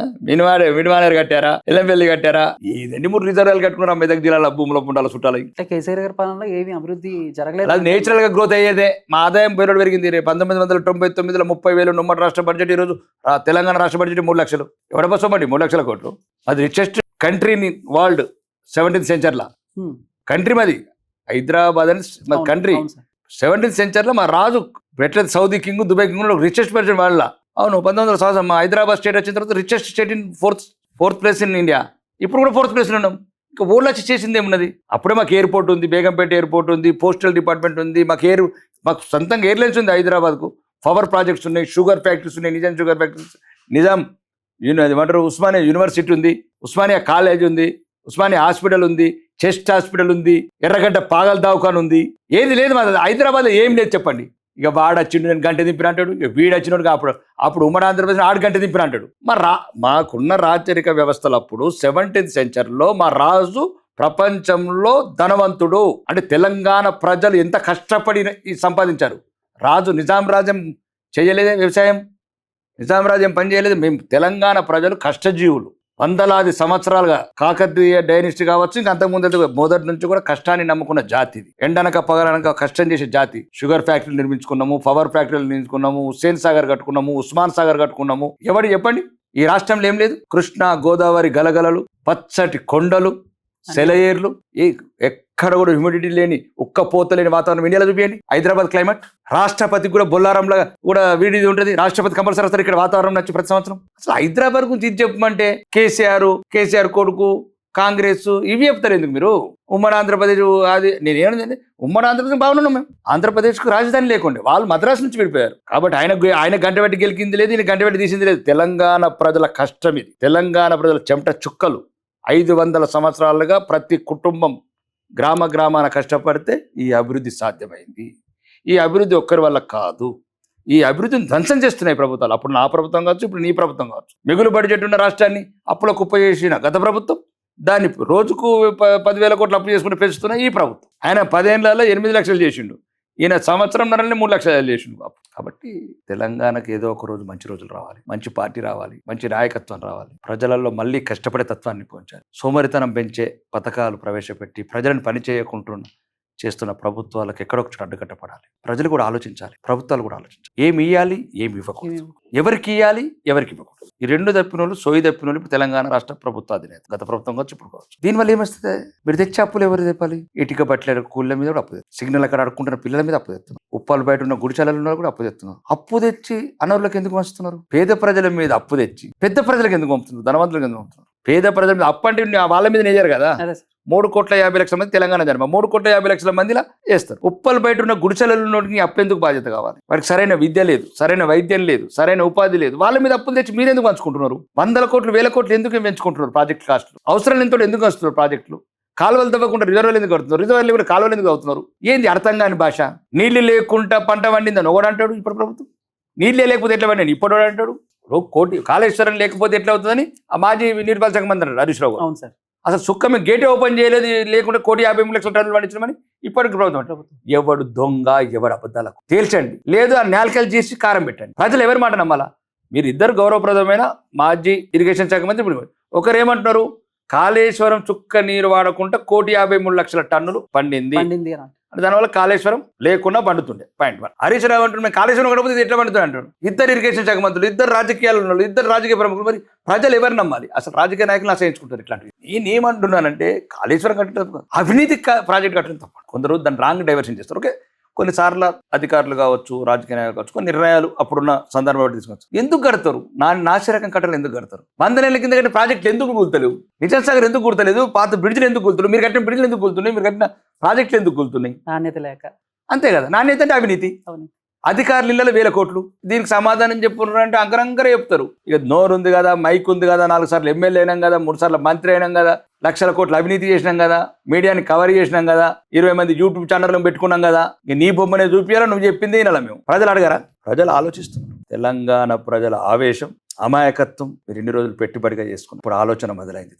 మినిమానేర్ కట్టారా, ఎల్లంపల్లి కట్టారా? ఈ 2-3 రిజర్వాయర్లు కట్టుకున్నాం మెదక్ జిల్లాలో, భూముల పుండాల చుట్టాలి. కేసీఆర్ గారి పాలనలో ఏమి అభివృద్ధి జరగలేదు. అది నేచురల్ గా గ్రోత్ అయ్యేదే. మా ఆదాయం పెరుగుడు పెరిగింది. 1999లో 30,000 ఉమ్మడి రాష్ట్ర బడ్జెట్, ఈరోజు తెలంగాణ రాష్ట్ర బడ్జెట్ 3 లక్షలు. ఎవడ బస్సమండి 3 లక్షల కోట్లు? అది richest country in world 17th సెంచరీలో కంట్రీ మాది. హైదరాబాద్ అని కంట్రీ 17th సెంచరీలో మా రాజు పెట్టలేదు. Saudi king, Dubai king richest person వాళ్ళ. అవును, 1900 సంవత్సరం మా హైదరాబాద్ స్టేట్ వచ్చిన తర్వాత richest state in fourth place in India. ఇప్పుడు కూడా 4th ప్లేస్లో ఉన్నాం. ఇంకా ఊళ్ళో వచ్చి చేసింది ఏమున్నది? అప్పుడే మాకు ఎయిర్పోర్ట్ ఉంది, బేగంపేట ఎయిర్పోర్ట్ ఉంది, పోస్టల్ డిపార్ట్మెంట్ ఉంది, మాకు సొంతంగా ఎయిర్లైన్స్ ఉంది హైదరాబాద్కు, పవర్ ప్రాజెక్ట్స్ ఉన్నాయి, షుగర్ ఫ్యాక్టరీస్ ఉన్నాయి, నిజాం షుగర్ ఫ్యాక్టరీస్, నిజాం ఏమంటారు ఉస్మానియా యూనివర్సిటీ ఉంది, ఉస్మానియా కాలేజ్ ఉంది, ఉస్మానియా హాస్పిటల్ ఉంది, చెస్ట్ హాస్పిటల్ ఉంది, ఎర్రగడ్డ పాగల్ దవాఖాన ఉంది. ఏది లేదు మా హైదరాబాద్లో ఏం లేదు చెప్పండి. ఇక వాడు వచ్చిండు నేను గంట దింపిన అంటాడు, ఇక వీడు వచ్చినోడు అప్పుడు ఉమ్మడి ఆంధ్రప్రదేశ్ 6 గంట దింపిన అంటాడు. మాకున్న రాచరిక వ్యవస్థలు అప్పుడు 17th సెంచరీలో మా రాజు ప్రపంచంలో ధనవంతుడు. అంటే తెలంగాణ ప్రజలు ఎంత కష్టపడి సంపాదించారు. రాజు నిజాం రాజ్యం చేయలేదే వ్యవసాయం, నిజాం రాజ్యం పని చేయలేదు. మేము తెలంగాణ ప్రజలు కష్టజీవులు. వందలాది సంవత్సరాలుగా కాకతీయ డైనిస్టీ కావచ్చు, ఇంకా అంతకుముందు మొదటి నుంచి కూడా కష్టాన్ని నమ్ముకున్న జాతి ఇది. ఎండనక పగలనక కష్టం చేసే జాతి. షుగర్ ఫ్యాక్టరీలు నిర్మించుకున్నాము, పవర్ ఫ్యాక్టరీలు నిర్మించుకున్నాము, హుస్సేన్ సాగర్ కట్టుకున్నాము, ఉస్మాన్ సాగర్ కట్టుకున్నాము. ఎవడు చెప్పండి ఈ రాష్ట్రంలో ఏం లేదు? కృష్ణా గోదావరి గలగలలు, పచ్చటి కొండలు, సెలయేర్లు, ఎక్కడ కూడా హ్యూమిడిటీ లేని, ఉక్కపోత లేని వాతావరణం ఇండియాలో చూపించండి. హైదరాబాద్ క్లైమేట్. రాష్ట్రపతికి కూడా బొల్లారంలో కూడా వీడిది ఉంటుంది. రాష్ట్రపతి కంపల్సరీ వస్తారు ఇక్కడ వాతావరణం నచ్చి ప్రతి సంవత్సరం. అసలు హైదరాబాద్ గురించి ఇది చెప్పమంటే కేసీఆర్ కొడుకు, కాంగ్రెస్ ఇవి చెప్తారు ఎందుకు మీరు? ఉమ్మడి ఆంధ్రప్రదేశ్ అది నేనేమంది, ఉమ్మడి ఆంధ్రప్రదేశ్ బాగున్నాం మేము. ఆంధ్రప్రదేశ్కు రాజధాని లేకుండే, వాళ్ళు మద్రాసు నుంచి విడిపోయారు. కాబట్టి ఆయన గంట పెట్టి గెలికింది లేదు, ఈయన గంట పెట్టి తీసింది లేదు. తెలంగాణ ప్రజల కష్టం ఇది. తెలంగాణ ప్రజల చెమట చుక్కలు. 500 సంవత్సరాలుగా ప్రతి కుటుంబం గ్రామాన కష్టపడితే ఈ అభివృద్ధి సాధ్యమైంది. ఈ అభివృద్ధి ఒక్కరి వల్ల కాదు. ఈ అభివృద్ధిని ధ్వంసం చేస్తున్నాయి ప్రభుత్వాలు. అప్పుడు నా ప్రభుత్వం కావచ్చు, ఇప్పుడు నీ ప్రభుత్వం కావచ్చు. మిగులు బడ్జెట్ ఉన్న రాష్ట్రాన్ని అప్పుల కుప్ప చేసిన గత ప్రభుత్వం, దాన్ని రోజుకు 10,000 కోట్లు అప్పు చేసుకుని పెంచుతున్న ఈ ప్రభుత్వం. ఆయన 10 ఏళ్లలో 8 లక్షలు చేసిండు, ఈయన సంవత్సరంన్నరనే 3 లక్షలు చేసిండు. కాబట్టి తెలంగాణకు ఏదో ఒక రోజు మంచి రోజులు రావాలి, మంచి పార్టీ రావాలి, మంచి నాయకత్వం రావాలి, ప్రజలలో మళ్ళీ కష్టపడే తత్వాన్ని పెంచాలి. సోమరితనం పెంచే పథకాలు ప్రవేశపెట్టి ప్రజలను పని చేస్తున్న ప్రభుత్వాలకు ఎక్కడొక చోట అడ్డుకట్టపడాలి. ప్రజలు కూడా ఆలోచించాలి, ప్రభుత్వాలు కూడా ఆలోచించాలి. ఏమి ఇవ్వాలి, ఏమి ఇవ్వకూడదు, ఎవరికి ఇవ్వాలి, ఎవరికి ఇవ్వకూడదు. ఈ రెండు తప్పినోళ్ళు, సోయి తప్పినోళ్ళు ఇప్పుడు తెలంగాణ రాష్ట్ర ప్రభుత్వ అధినేత, గత ప్రభుత్వం కావచ్చు, ఇప్పుడు కావచ్చు. దీనివల్ల ఏమొస్తుంది? మీరు తెచ్చే అప్పులు ఎవరు తెప్పాలి? ఇటుక బట్టల కూళ్ళ మీద కూడా అప్పు తెచ్చు, సిగ్నల్ అక్కడ అడుక్కుంటున్న పిల్లల మీద అప్పు తెస్తున్నారు, ఉప్పాలు బయట ఉన్న గుడిచాలలో కూడా అప్పు తెస్తున్నారు. అప్పు తెచ్చి అనర్లకు ఎందుకు పంచుతున్నారు? పేద ప్రజల మీద అప్పు తెచ్చి పెద్ద ప్రజలకు ఎందుకు పంపుతున్నారు? ధనవంతులకు ఎందుకు పంపుతున్నారు? పేద ప్రజల మీద అప్పు అంటే వాళ్ళ మీద నేజారు కదా. 3,50,00,000 మంది తెలంగాణ జన్మ, 3,50,00,000 మందిలా వేస్తారు. ఉప్పలు బయట ఉన్న గుడిసెలలోకి అప్పెందుకు బాధ్యత కావాలి? వారికి సరైన విద్య లేదు, సరైన వైద్యం లేదు, సరైన ఉపాధి లేదు. వాళ్ళ మీద అప్పులు తెచ్చి మీరెందుకు పంచుకుంటున్నారు? 100 కోట్లు 1000 కోట్లు ఎందుకు పెంచుకుంటున్నారు? ప్రాజెక్ట్ కాస్ట్లు అవసరం ఎంతో ఎందుకు వస్తున్నారు? ప్రాజెక్టులు కాలువలు తవ్వకుండా రిజర్వాయర్లు ఎందుకు కడుతున్నారు? రిజర్వాయర్లు కూడా కాలువలు ఎందుకు అవుతున్నారు? ఏంది అర్థం కాని భాష? నీళ్లు లేకుండా పంట వండిందని ఒకడు అంటాడు ఇప్పుడు ప్రభుత్వం, నీళ్ళే లేకపోతే ఎట్లా వండి ఇప్పుడు అంటాడు. కాళేశ్వరం లేకపోతే ఎట్లా అవుతుందని ఆ మాజీ నీటిపారుదల శాఖ మంత్రి అన్నారు హరీష్ రావు గారు. అవును సార్. అసలు సుక్కమే గేటే ఓపెన్ చేయలేదు, లేకుంటే 1,53,00,000 టన్నులు పండించమని ఇప్పటికి ప్రభుత్వం. ఎవడు దొంగ, ఎవడు అబద్ధాలకు తేల్చండి, లేదు ఆ నేలకలు చేసి కారం పెట్టండి. ప్రజలు ఎవరి మాట నమ్మాలా? మీరు ఇద్దరు గౌరవప్రదమైన మాజీ ఇరిగేషన్ శాఖ మంత్రి, ఇప్పుడు ఒకరు ఏమంటున్నారు, కాళేశ్వరం చుక్క నీరు వాడకుండా 1,53,00,000 టన్నులు పండింది అంటే దానివల్ల కాళేశ్వరం లేకుండా పండుతుండే. పాయింట్ 1. హరీష్ రావు అంటున్నారు మేము కాళేశ్వరం కడపోతే ఇది ఎట్లా పండుతుంది అంటాడు. ఇద్దరు ఇరిగేషన్ శాఖ మంత్రులు, ఇద్దరు రాజకీయాలు ఉన్నారు, ఇద్దరు రాజకీయ ప్రముఖులు. మరి ప్రజలు ఎవరు నమ్మాలి? అసలు రాజకీయ నాయకులు ఆశ్రయించుకుంటారు ఇట్లాంటివి. నేనేమంటున్నానంటే కాళేశ్వరం కట్టడం అవినీతి ప్రాజెక్ట్ కట్టడం తప్ప. కొందరు దాన్ని రాంగ్ డైవర్షన్ చేస్తారు. ఓకే, కొన్నిసార్లు అధికారులు కావచ్చు, రాజకీయ నాయకులు కావచ్చు, కొన్ని నిర్ణయాలు అప్పుడున్న సందర్భం బట్టి తీసుకోవచ్చు. ఎందుకు కడతారు? నాసిరకం కట్టలు ఎందుకు కడతారు? 100 నెలల కింద కట్టిన ప్రాజెక్టులు ఎందుకు కూలుతలేవు? నిజాం సాగర్ ఎందుకు కూలుతలేదు? పాత బ్రిడ్జ్లు ఎందుకు కూలుతున్నాయి? మీరు కట్టిన బ్రిడ్జ్లు ఎందుకు కూలుతున్నాయి? మీరు కట్టిన ప్రాజెక్టులు ఎందుకు కూలుతున్నాయి? నాణ్యత లేక. అంతే కదా, నాణ్యత అంటే అవినీతి. అధికారులు ఇళ్ళలో 1000 కోట్లు. దీనికి సమాధానం చెప్పుకున్నారు అంటే అంకరంకరే చెప్తారు. ఇక నోరు ఉంది కదా, మైక్ ఉంది కదా, 4 సార్లు ఎమ్మెల్యే అయినాం కదా, 3 సార్లు మంత్రి అయినాం కదా, లక్షల కోట్లు అవినీతి చేసినాం కదా, మీడియాని కవర్ చేసినాం కదా, 20 మంది యూట్యూబ్ ఛానల్ పెట్టుకున్నాం కదా, నీ బొమ్మనే చూపించాలా, నువ్వు చెప్పింది వినాలా మేము? ప్రజలు అడగరా? ప్రజలు ఆలోచిస్తున్నారు. తెలంగాణ ప్రజల ఆవేశం, అమాయకత్వం మీరు ఇన్ని రోజులు పెట్టుబడిగా చేసుకుని ఇప్పుడు ఆలోచన మొదలైంది.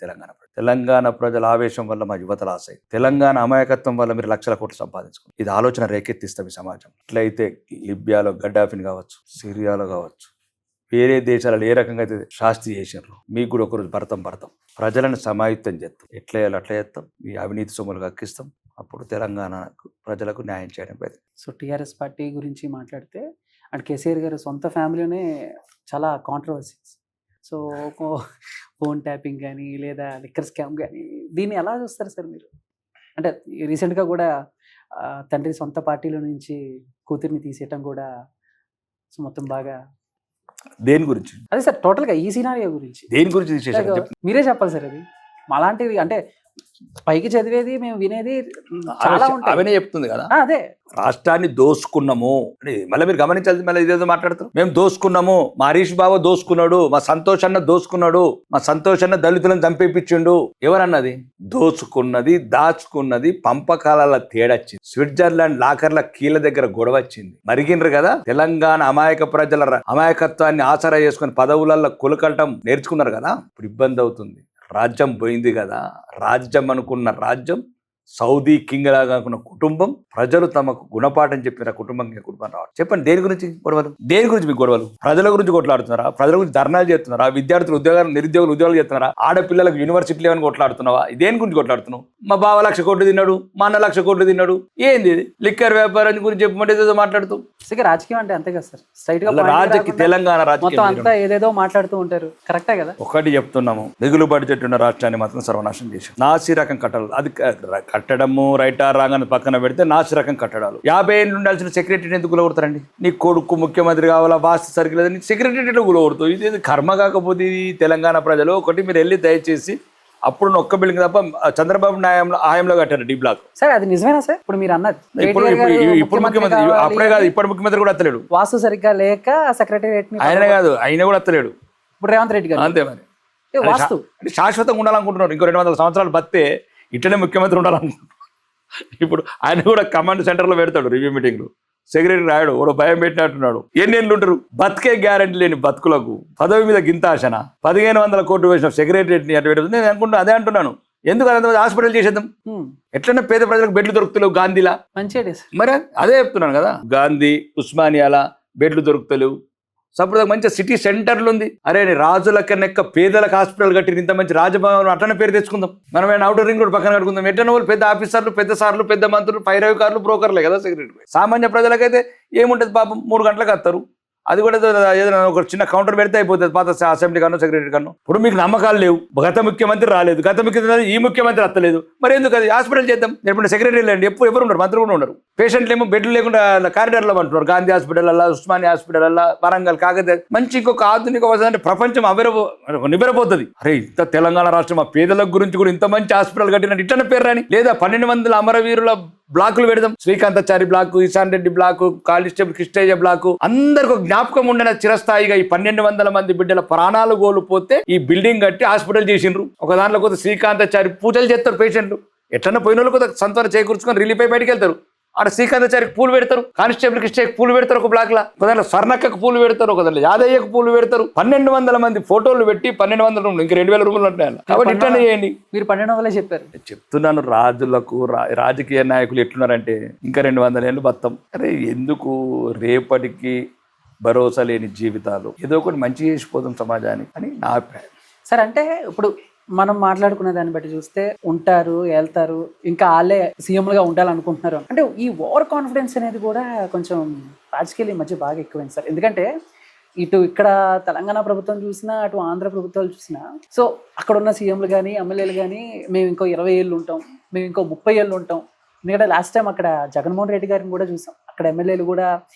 తెలంగాణ ప్రజల ఆవేశం వల్ల మా యువత లాస్ అయింది. తెలంగాణ అమాయకత్వం వల్ల మీరు లక్షల కోట్లు సంపాదించుకుని ఇది ఆలోచన రేకెత్తిస్తాం ఈ సమాజం. ఇట్లయితే లిబియాలో గడ్డాఫిని కావచ్చు, సిరియాలో కావచ్చు, వేరే దేశాలలో ఏ రకంగా అయితే శాస్తి చేసినారు, మీకు కూడా ఒకరోజు భరతం ప్రజలను సమాయుత్తం చేస్తాం. ఎట్లా చేయాలో అట్లా చేస్తాం. ఈ అవినీతి సొమ్ములు కక్కిస్తాం. అప్పుడు తెలంగాణ ప్రజలకు న్యాయం చేయడం ప్రయత్నం. సో టీఆర్ఎస్ పార్టీ గురించి మాట్లాడితే అండ్ కేసీఆర్ గారి సొంత ఫ్యామిలీనే చాలా కాంట్రవర్సీస్. సో ఫోన్ ట్యాపింగ్ కానీ లేదా లిక్కర్ స్కామ్ కానీ దీన్ని ఎలా చూస్తారు సార్ మీరు? అంటే రీసెంట్గా కూడా తండ్రి సొంత పార్టీలో నుంచి కూతుర్ని తీసేయటం కూడా సో మొత్తం బాగా దేని గురించి? అదే సార్ టోటల్గా ఈ సినారియో గురించి దేని గురించి తీసేసారు మీరే చెప్పాలి సార్. అది అలాంటివి అంటే పైకి చదివేది మేము వినేది చాలా ఉంటాయి. అవనే చెప్తుంది కదా. అదే రాష్ట్రాన్ని దోసుకున్నాము మళ్ళీ మీరు గమనించాలి. మళ్ళీ ఇదేదో మాట్లాడుతారు, మేము దోసుకున్నాము, మా హరీష్ బాబు దోసుకున్నాడు, మా సంతోష్ అన్న దోసుకున్నాడు, మా సంతోష్ అన్న దళితులను చంపేపించిండు. ఎవరన్నది? దోచుకున్నది, దాచుకున్నది, పంపకాల తేడొచ్చింది. స్విట్జర్లాండ్ లాకర్ల కీళ్ళ దగ్గర గొడవ వచ్చింది. మరిగినరు కదా. తెలంగాణ అమాయక ప్రజల అమాయకత్వాన్ని ఆసరా చేసుకుని పదవులలో కులకటం నేర్చుకున్నారు కదా. ఇప్పుడు ఇబ్బంది అవుతుంది. రాజ్యం పోయింది కదా. రాజ్యం అనుకున్న రాజ్యం సౌదీ కింగ్ లాగా ఉన్న కుటుంబం, ప్రజలు తమకు గుణపాఠం చెప్పిన కుటుంబం రావాలి. చెప్పండి, దేని గురించి గొడవలు? దేని గురించి మీకు గొడవలు? ప్రజల గురించి కొట్లాడుతున్నారా? ప్రజల గురించి ధర్నాలు చేస్తున్నారా? విద్యార్థులు ఉద్యోగాలు, నిరుద్యోగులు ఉద్యోగాలు చేస్తున్నారా? ఆడపిల్లలకు యూనివర్సిటీలు ఏమని కొట్లాడుతున్నావా? దేని గురించి కొట్లాడుతున్నావు? మా బావ 1,00,000 కోట్లు తిన్నాడు, మా అన్న 1,00,000 కోట్లు తిన్నాడు, ఏంది ఇది? లిక్కర్ వ్యాపారం గురించి చెప్పమంటే ఏదో మాట్లాడుతూ. రాజకీయం అంటే అంతే కదా సార్, స్ట్రైట్ గా రాజకీయ తెలంగాణ మొత్తం అంతా ఏదేదో మాట్లాడుతూ ఉంటారు. కరెక్టే కదా? ఒకటి చెప్తున్నాము, మిగులు బడ్జెట్ ఉన్న రాష్ట్రాన్ని మాత్రం సర్వనాశనం చేశారు. నాసి రకం కట్టడాలు, అది కట్టడము రైటా రాగానే పక్కన పెడితే నాసి రకం కట్టడాలు. 50 ఏళ్ళు ఉండాల్సిన సెక్రటరీ ఎందుకు గులగొడతారండి? నీ కొడుకు ముఖ్యమంత్రి కావాలా, వాస్తు సరిగ్గా లేదు, సెక్రటరీ గులగొడుతావు. ఇది కర్మ కాకపోతే ఇది తెలంగాణ ప్రజలు. ఒకటి మీరు వెళ్ళి దయచేసి, అప్పుడు ఒక్క బిల్డింగ్ తప్ప చంద్రబాబు హయాంలో కట్టారు డి బ్లాక్. సార్ అది నిజమేనా సార్? ఇప్పుడు మీరు అన్నది ఇప్పుడు ముఖ్యమంత్రి, అప్పుడే కాదు ఇప్పటి ముఖ్యమంత్రి కూడా అత్తలేడు. వాస్తు సరిగ్గా లేక సెక్రటేరియట్ ఆయన కాదు, ఆయన కూడా అత్తలేడు. ఇప్పుడు రేవంత్ రెడ్డి గారు అంతే మరి. వాస్తు అంటే శాశ్వతంగా ఉండాలనుకుంటున్నారు, ఇంకో 200 సంవత్సరాలు బతే ఇట్లనే ముఖ్యమంత్రి ఉండాలనుకుంటున్నారు. ఇప్పుడు ఆయన కూడా కమాండ్ సెంటర్లో పెడతాడు రివ్యూ మీటింగ్లు. సెక్రటరీ రాయడు, ఓడో భయం పెట్టినట్టున్నాడు. ఎన్నేళ్ళు ఉంటారు? బతికే గ్యారెంటీ లేని బతుకులకు పదవి మీద గింత ఆశన 1,500 కోట్లు వేసిన సెక్రటరీని అటు పెట్టదు. నేను అనుకుంటున్నా, అదే అంటున్నాను, ఎందుకు అంతమంది హాస్పిటల్ చేసేద్దాం? ఎట్లన్నా పేద ప్రజలకు బెడ్లు దొరుకుతలేవు గాంధీలా. మంచి మరి అదే చెప్తున్నాను కదా, గాంధీ ఉస్మానియాలా బెడ్లు దొరుకుతలేవు. సపోజ్ మంచి సిటీ సెంటర్లు ఉంది. అరే రాజుల కన్నా పేదలకు హాస్పిటల్ కట్టి ఇంత మంచి రాజభవన్ అట్లనే పేరు తెచ్చుకుందాం. మనం అవుటర్ రింగ్ రోడ్ పక్కన కట్టుకుందాం. ఎట్లనే వాళ్ళు పెద్ద ఆఫీసర్లు, పెద్ద సార్లు, పెద్ద మంత్రులు, పైరవికారులు, బ్రోకర్లే కదా సెక్రటరీ. సామాన్య ప్రజలకైతే ఏముంటుంది పాపం, 3 గంటలకు వస్తారు. అది కూడా ఏదైనా ఒక చిన్న కౌంటర్ పెడితే అయిపోతుంది, పాత అసెంబ్లీ కన్నా సెక్రటరీ కన్నా. ఇప్పుడు మీకు నమ్మకాలు లేవు, గత ముఖ్యమంత్రి రాలేదు, గత ముఖ్యమంత్రి ఈ ముఖ్యమంత్రి వస్తలేదు, మరి ఎందుకు అది హాస్పిటల్ చేద్దాం? ఎప్పుడు సెక్రటరీ లేండి, ఎవరు ఉండరు, మంత్రులు కూడా ఉండరు. పేషెంట్లు ఏమో బెడ్లు లేకుండా కారిడార్లో అంటున్నారు. గాంధీ హాస్పిటల్ అలా, ఉస్మానియా హాస్పిటల్ అలా, వరంగల్, కాకతీయ. మంచి ఇంకొక ఆధునిక అంటే ప్రపంచం నిబరపోతుంది. అరే ఇంత తెలంగాణ రాష్ట్రం ఆ పేదల గురించి కూడా ఇంత మంచి హాస్పిటల్ కట్టినట్టు ఇట్లనే పేరు రాని, లేదా 1200 అమరవీరుల బ్లాకులు పెడదాం. Srikanthachari block, Eshan Reddy block, constable Krishnaiah block. అందరికి ఒక జ్ఞాపకం ఉండిన చిరస్థాయిగా ఈ 1200 మంది బిడ్డల ప్రాణాలు కోల్పోతే ఈ బిల్డింగ్ కట్టి హాస్పిటల్ చేసిండ్రు. ఒక దాంట్లో కొద్ది శ్రీకాంతాచారి పూజలు చేస్తారు పేషెంట్లు. ఎట్లన్నా పోయిన వాళ్ళు కొద్దిగా సంతానం చేకూర్చుకొని రిలీఫ్ అయి బయటికి వెళ్తారు. ఆడ శ్రీకాంతాచారికి పూలు పెడతారు, కానిస్టేబుల్ కృష్ణయ్యకి పూలు పెడతారు ఒక బ్లాక్ లా, ఒక దాంట్లో స్వర్ణక్కకు పూలు పెడతారు, ఒక దాంట్లో యాదయ్యకు పూలు పెడతారు. 1200 మంది ఫోటోలు పెట్టి 1200 రూములు, ఇంక 2000 రూములు ఉంటున్నాయి. కాబట్టి ఇట్లనే చేయండి. మీరు 1200 చెప్పారు. చెప్తున్నాను, రాజులకు రాజకీయ నాయకులు ఎట్లున్నారంటే ఇంకా 200 ఏళ్ళు బతాం. అరే ఎందుకు రేపటికి భరోసా లేని జీవితాలు, ఏదో ఒకటి మంచి చేసిపోతాం సమాజానికి అని నా అభిప్రాయం. సార్ అంటే ఇప్పుడు మనం మాట్లాడుకునే దాన్ని బట్టి చూస్తే ఉంటారు, వెళ్తారు, ఇంకా వాళ్ళే సీఎంలుగా ఉండాలనుకుంటున్నారు. అంటే ఈ ఓవర్ కాన్ఫిడెన్స్ అనేది కూడా కొంచెం రాజకీయాలు ఈ మధ్య బాగా ఎక్కువైంది సార్. ఎందుకంటే ఇటు ఇక్కడ తెలంగాణ ప్రభుత్వం చూసినా, అటు ఆంధ్ర ప్రభుత్వాలు చూసినా, సో అక్కడ ఉన్న సీఎంలు కానీ ఎమ్మెల్యేలు కానీ మేము ఇంకో 20 ఏళ్ళు ఉంటాం, మేము ఇంకో 30 ఏళ్ళు ఉంటాం. ఎందుకంటే లాస్ట్ టైం అక్కడ జగన్మోహన్ రెడ్డి గారిని కూడా చూసాం. అక్కడ ఎమ్మెల్యేలు కూడా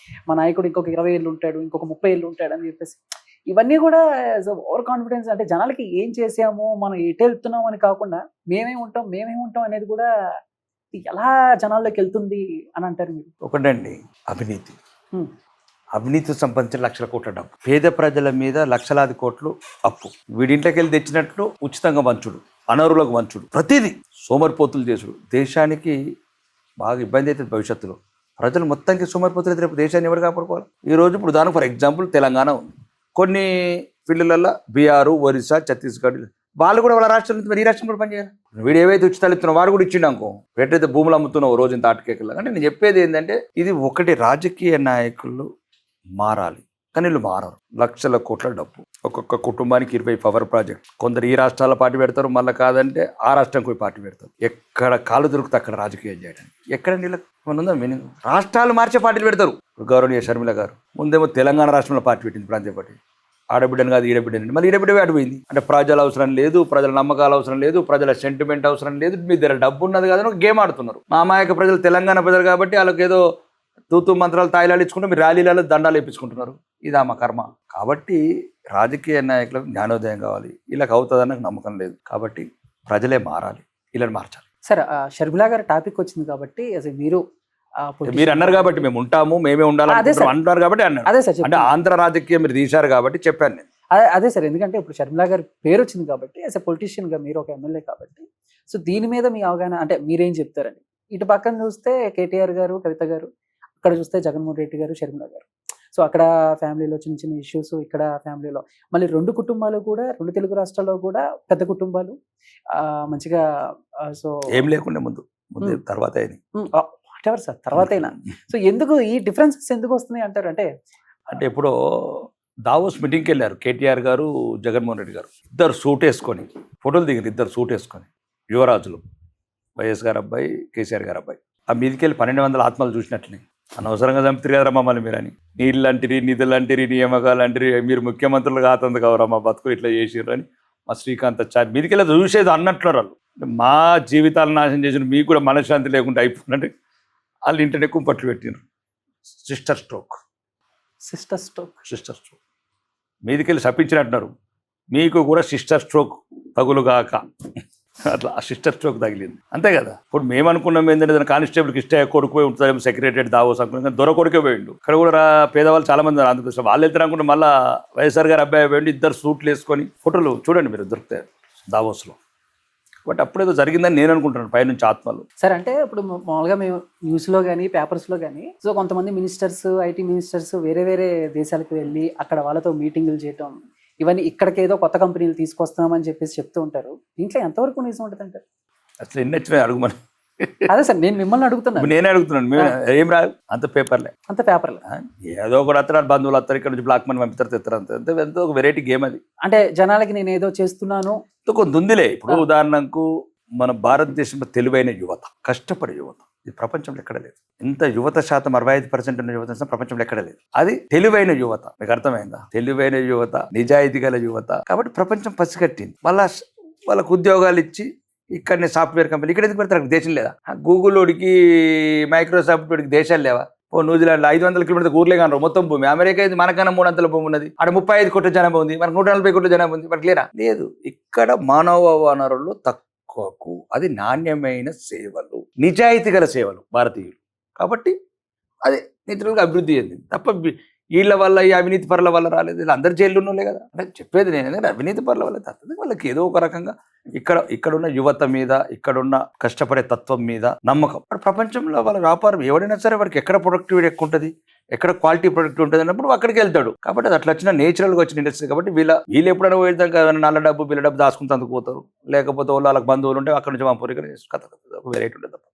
మా నాయకుడు ఇంకొక 20 ఏళ్ళు ఉంటాడు, ఇంకొక 30 ఏళ్ళు ఉంటాడు అని చెప్పేసి. ఇవన్నీ కూడా ఓవర్ కాన్ఫిడెన్స్. అంటే జనాలకి ఏం చేసాము, మనం ఎటు వెళ్తున్నాం అని కాకుండా మేమేమి ఉంటాం అనేది కూడా ఎలా జనాల్లోకి వెళ్తుంది అని అంటారు మీరు? ఒకటండి, అవినీతి. అవినీతి సంబంధించిన 1,00,000 కోట్ల డబ్బు, పేద ప్రజల మీద లక్షలాది కోట్లు అప్పు, వీడింట్లోకి వెళ్ళి తెచ్చినట్లు ఉచితంగా వంచుడు, అనరులకు వంచుడు, ప్రతిదీ సోమరిపోతులు చేసుడు. దేశానికి బాగా ఇబ్బంది అవుతుంది భవిష్యత్తులో. ప్రజలు మొత్తానికి సోమరిపోతులు రేపు దేశాన్ని ఎవరు కాపాడుకోవాలి? ఈరోజు ఇప్పుడు దానికి ఫర్ ఎగ్జాంపుల్ తెలంగాణ ఉంది, కొన్ని ఫీల్డ్లలో బీహార్, ఒరిస్సా, ఛత్తీస్గఢ్, వాళ్ళు కూడా వాళ్ళ రాష్ట్రం నుంచి మరి ఈ రాష్ట్రం కూడా పనిచేయాలి. వీడు ఏవైతే ఉచితాలు ఇస్తున్నావు వాడు కూడా ఇచ్చిండు అనుకో, ఎట్లయితే భూములు అమ్ముతున్నావు రోజు ఇంత ఆటకేకల్లా. అంటే నేను చెప్పేది ఏంటంటే ఇది ఒకటి, రాజకీయ నాయకులు మారాలి, కానీ వీళ్ళు మారరు. 1,00,000 కోట్ల డబ్బు, ఒక్కొక్క కుటుంబానికి 20 పవర్ ప్రాజెక్ట్. కొందరు ఈ రాష్ట్రాల పార్టీ పెడతారు, మళ్ళీ కాదంటే ఆ రాష్ట్రానికి పోయి పార్టీ పెడతారు. ఎక్కడ కాలు దొరికితే అక్కడ రాజకీయం చేయడానికి. ఎక్కడ వీళ్ళకి ఉందా మీనింగ్? రాష్ట్రాలు మార్చే పార్టీలు పెడతారు. గౌరవనీయ షర్మిల గారు ముందేమో తెలంగాణ రాష్ట్రంలో పార్టీ పెట్టింది, ప్రాంతీయ పార్టీ. ఆడబిడ్డను కాదు ఈడబిడ్డని, మళ్ళీ ఈడబిడ్డ అడిపోయింది. అంటే ప్రజల అవసరం లేదు, ప్రజల నమ్మకాలు అవసరం లేదు, ప్రజల సెంటిమెంట్ అవసరం లేదు, మీ దగ్గర డబ్బు ఉన్నది కదా ఒక గేమ్ ఆడుతున్నారు. మా అమాయక ప్రజలు తెలంగాణ ప్రజలు కాబట్టి వాళ్ళకి ఏదో తూతూ మంత్రాలు తాయిలాలు ఇచ్చుకుంటూ మీరు ర్యాలీలలో దండాలు వేయించుకుంటున్నారు. ఇదా మా కర్మ. కాబట్టి రాజకీయ నాయకులకు జ్ఞానోదయం కావాలి. వీళ్ళకి అవుతుందని నాకు నమ్మకం లేదు. కాబట్టి ప్రజలే మారాలి, వీళ్ళని మార్చాలి. సరే, షర్మిలా గారి టాపిక్ వచ్చింది కాబట్టి అసలు మీరు అన్నారు కాబట్టి మేము ఉంటాము, మేమే ఉండాలి అంటున్నారు కాబట్టి అన్నారు. అదే సార్, అంటే ఆంధ్ర రాజకీయం మీరు తీశారు కాబట్టి చెప్పాను నేను. అదే సార్, ఎందుకంటే ఇప్పుడు షర్మిలా గారి పేరు వచ్చింది కాబట్టి యాజ్ ఎ పొలిటీషియన్ గా మీరు ఒక ఎమ్మెల్యే కాబట్టి, సో దీని మీద మీ అవగాహన అంటే మీరేం చెప్తారండి? ఇటు పక్కన చూస్తే కేటీఆర్ గారు, కవిత గారు, అక్కడ చూస్తే జగన్మోహన్ రెడ్డి గారు, షర్మిల గారు. సో అక్కడ ఫ్యామిలీలో చిన్న చిన్న ఇష్యూస్, ఇక్కడ ఫ్యామిలీలో మళ్ళీ 2 కుటుంబాలు కూడా, 2 తెలుగు రాష్ట్రాల్లో కూడా పెద్ద కుటుంబాలు మంచిగా. సో ఏం లేకుండా ముందు ముందే తర్వాత అయినాయి. వాట్ ఎవర్ సార్ తర్వాత అయినా. సో ఎందుకు ఈ డిఫరెన్సెస్ ఎందుకు వస్తున్నాయి అంటారు? అంటే అంటే ఎప్పుడో దావోస్ మీటింగ్కి వెళ్ళారు కేటీఆర్ గారు, జగన్మోహన్ రెడ్డి గారు. ఇద్దరు సూట్ వేసుకొని ఫోటోలు దిగారు, ఇద్దరు సూట్ వేసుకొని, యువరాజులు, వైఎస్ గారు అబ్బాయి, కేసీఆర్ గారు అబ్బాయి. ఆ మీదికి వెళ్ళి 1200 ఆత్మలు చూసినట్లే. అనవసరంగా చంపుతారు కదరా మమ్మల్ని మీరని. నీళ్ళు అంటిరి, నిధులు అంటిరి, నియామకాలు అంటిరి, మీరు ముఖ్యమంత్రులు కాతంది కవరా మా బతుకులు ఇట్లా చేసిర్రు అని మా శ్రీకాంత్ చారి మీదికి వెళ్ళి చూసేది అన్నట్లు వాళ్ళు. మా జీవితాలను నాశనం చేసిన మీకు కూడా మనశ్శాంతి లేకుండా అయిపోయిందంటే వాళ్ళు ఇంటనే కుంపట్లు పెట్టినారు. సిస్టర్ స్ట్రోక్ మీదికి వెళ్ళి శపించినట్టున్నారు. మీకు కూడా సిస్టర్ స్ట్రోక్ తగులుగాక అట్లా ఆ సిస్టర్ స్ట్రోక్ తగిలింది, అంతే కదా. ఇప్పుడు మేము అనుకున్నాం ఏంటంటే కానిస్టేబుల్కి ఇష్ట కొడుకు పోయి ఉంటుందేమో సెక్రటరీ దావోస్ అనుకున్నాం, దొర కొడుకే పోయిండు. ఇక్కడ కూడా పేదవాళ్ళు చాలా మంది ఆంధ్రప్రదేశ్ వాళ్ళు వెళ్తారు అనుకుంటే మళ్ళీ వైఎస్ఆర్ గారు అబ్బాయి పోయిండు, ఇద్దరు సూట్లు వేసుకొని ఫోటోలు చూడండి మీరు దొరుకుతాయి దావోస్లో. బట్ అప్పుడేదో జరిగిందని నేను అనుకుంటున్నాను పైనుంచి ఆత్మలు. సరే, అంటే ఇప్పుడు మామూలుగా మేము న్యూస్లో కానీ పేపర్స్లో కానీ సో కొంతమంది మినిస్టర్స్, ఐటీ మినిస్టర్స్ వేరే వేరే దేశాలకు వెళ్ళి అక్కడ వాళ్ళతో మీటింగులు చేయటం, ఇవన్నీ ఇక్కడికి ఏదో కొత్త కంపెనీలు తీసుకొస్తామని చెప్పేసి చెప్తూ ఉంటారు. దీంట్లో ఎంతవరకు నిజం ఉంటుంది అంటారు? అసలు ఎన్ని వచ్చినాయి అడుగుమని. అదే సార్ నేను మిమ్మల్ని అడుగుతున్నాను. నేనే అడుగుతున్నాను. మేము ఏం రాదు, అంత పేపర్లే. ఏదో ఒకటి అత్తరాలు బంధువులు అత్తరు, ఇక్కడ నుంచి బ్లాక్ మనీ పంపిస్తారు, తెస్తారు, అంతే. ఎంతో ఒక వెరైటీ గేమ్ అది. అంటే జనాలకి నేను ఏదో చేస్తున్నాను కొంత ఉందిలే. ఇప్పుడు ఉదాహరణకు మన భారతదేశంలో తెలివైన యువత, కష్టపడే యువత ఇది ప్రపంచంలో ఎక్కడ లేదు. ఇంత యువత శాతం 65% ఉన్న యువత ప్రపంచంలో ఎక్కడ లేదు. అది తెలివైన యువత. మీకు అర్థమైందా? తెలివైన యువత, నిజాయితీ గల యువత. కాబట్టి ప్రపంచం పసిగట్టింది. వాళ్ళకు ఉద్యోగాలు ఇచ్చి ఇక్కడనే సాఫ్ట్వేర్ కంపెనీ ఇక్కడ ఎందుకు పెడతారు? దేశం లేదా? గూగుల్ వాడికి, మైక్రోసాఫ్ట్ వాడికి దేశాలు లేవా? ఓ న్యూజిలాండ్ 500 కిలోమీటర్ ఊర్లే కాను మొత్తం భూమి. అమెరికా అయితే మనకన్నా 300 భూమి ఉన్నది. అక్కడ 35 కోట్ల జనాభా ఉంది, మనకు 140 కోట్ల జనాభా ఉంది. మనకు లేరా? లేదు. ఇక్కడ మానవ వనరులు తక్కువకు, అది నాణ్యమైన సేవలు, నిజాయితీ గల సేవలు భారతీయులు. కాబట్టి అది నేచురల్గా అభివృద్ధి చెందింది తప్ప వీళ్ళ వల్ల, ఈ అవినీతి పరుల వల్ల రాలేదు. వీళ్ళు అందరు జైల్లో ఉన్నోళ్ళే కదా. అంటే చెప్పేది నేను అవినీతి పరుల వల్ల తప్పదు. వాళ్ళకి ఏదో ఒక రకంగా ఇక్కడున్న యువత మీద, ఇక్కడున్న కష్టపడే తత్వం మీద నమ్మకం. ప్రపంచంలో వాళ్ళ వ్యాపారం ఎవడైనా సరే వాడికి ఎక్కడ ప్రొడక్టివిటీ ఎక్కువ ఉంటుంది, ఎక్కడ క్వాలిటీ ప్రొడక్ట్ ఉంటుంది అన్నప్పుడు అక్కడికి వెళ్తాడు. కాబట్టి అది అట్లా వచ్చిన నేచురల్గా వచ్చిన ఇండస్ట్రీ. కాబట్టి వీళ్ళు ఎప్పుడైనా పోయేదాకా నల్ల డబ్బు, బిల్ల డబ్బు దాచుకుంటూ పోతారు. లేకపోతే వాళ్ళకి బంధువులు ఉంటే అక్కడ నుంచి పంపరు, ఇక్కడ కథ వెరైటీ ఉంటుంది తప్ప.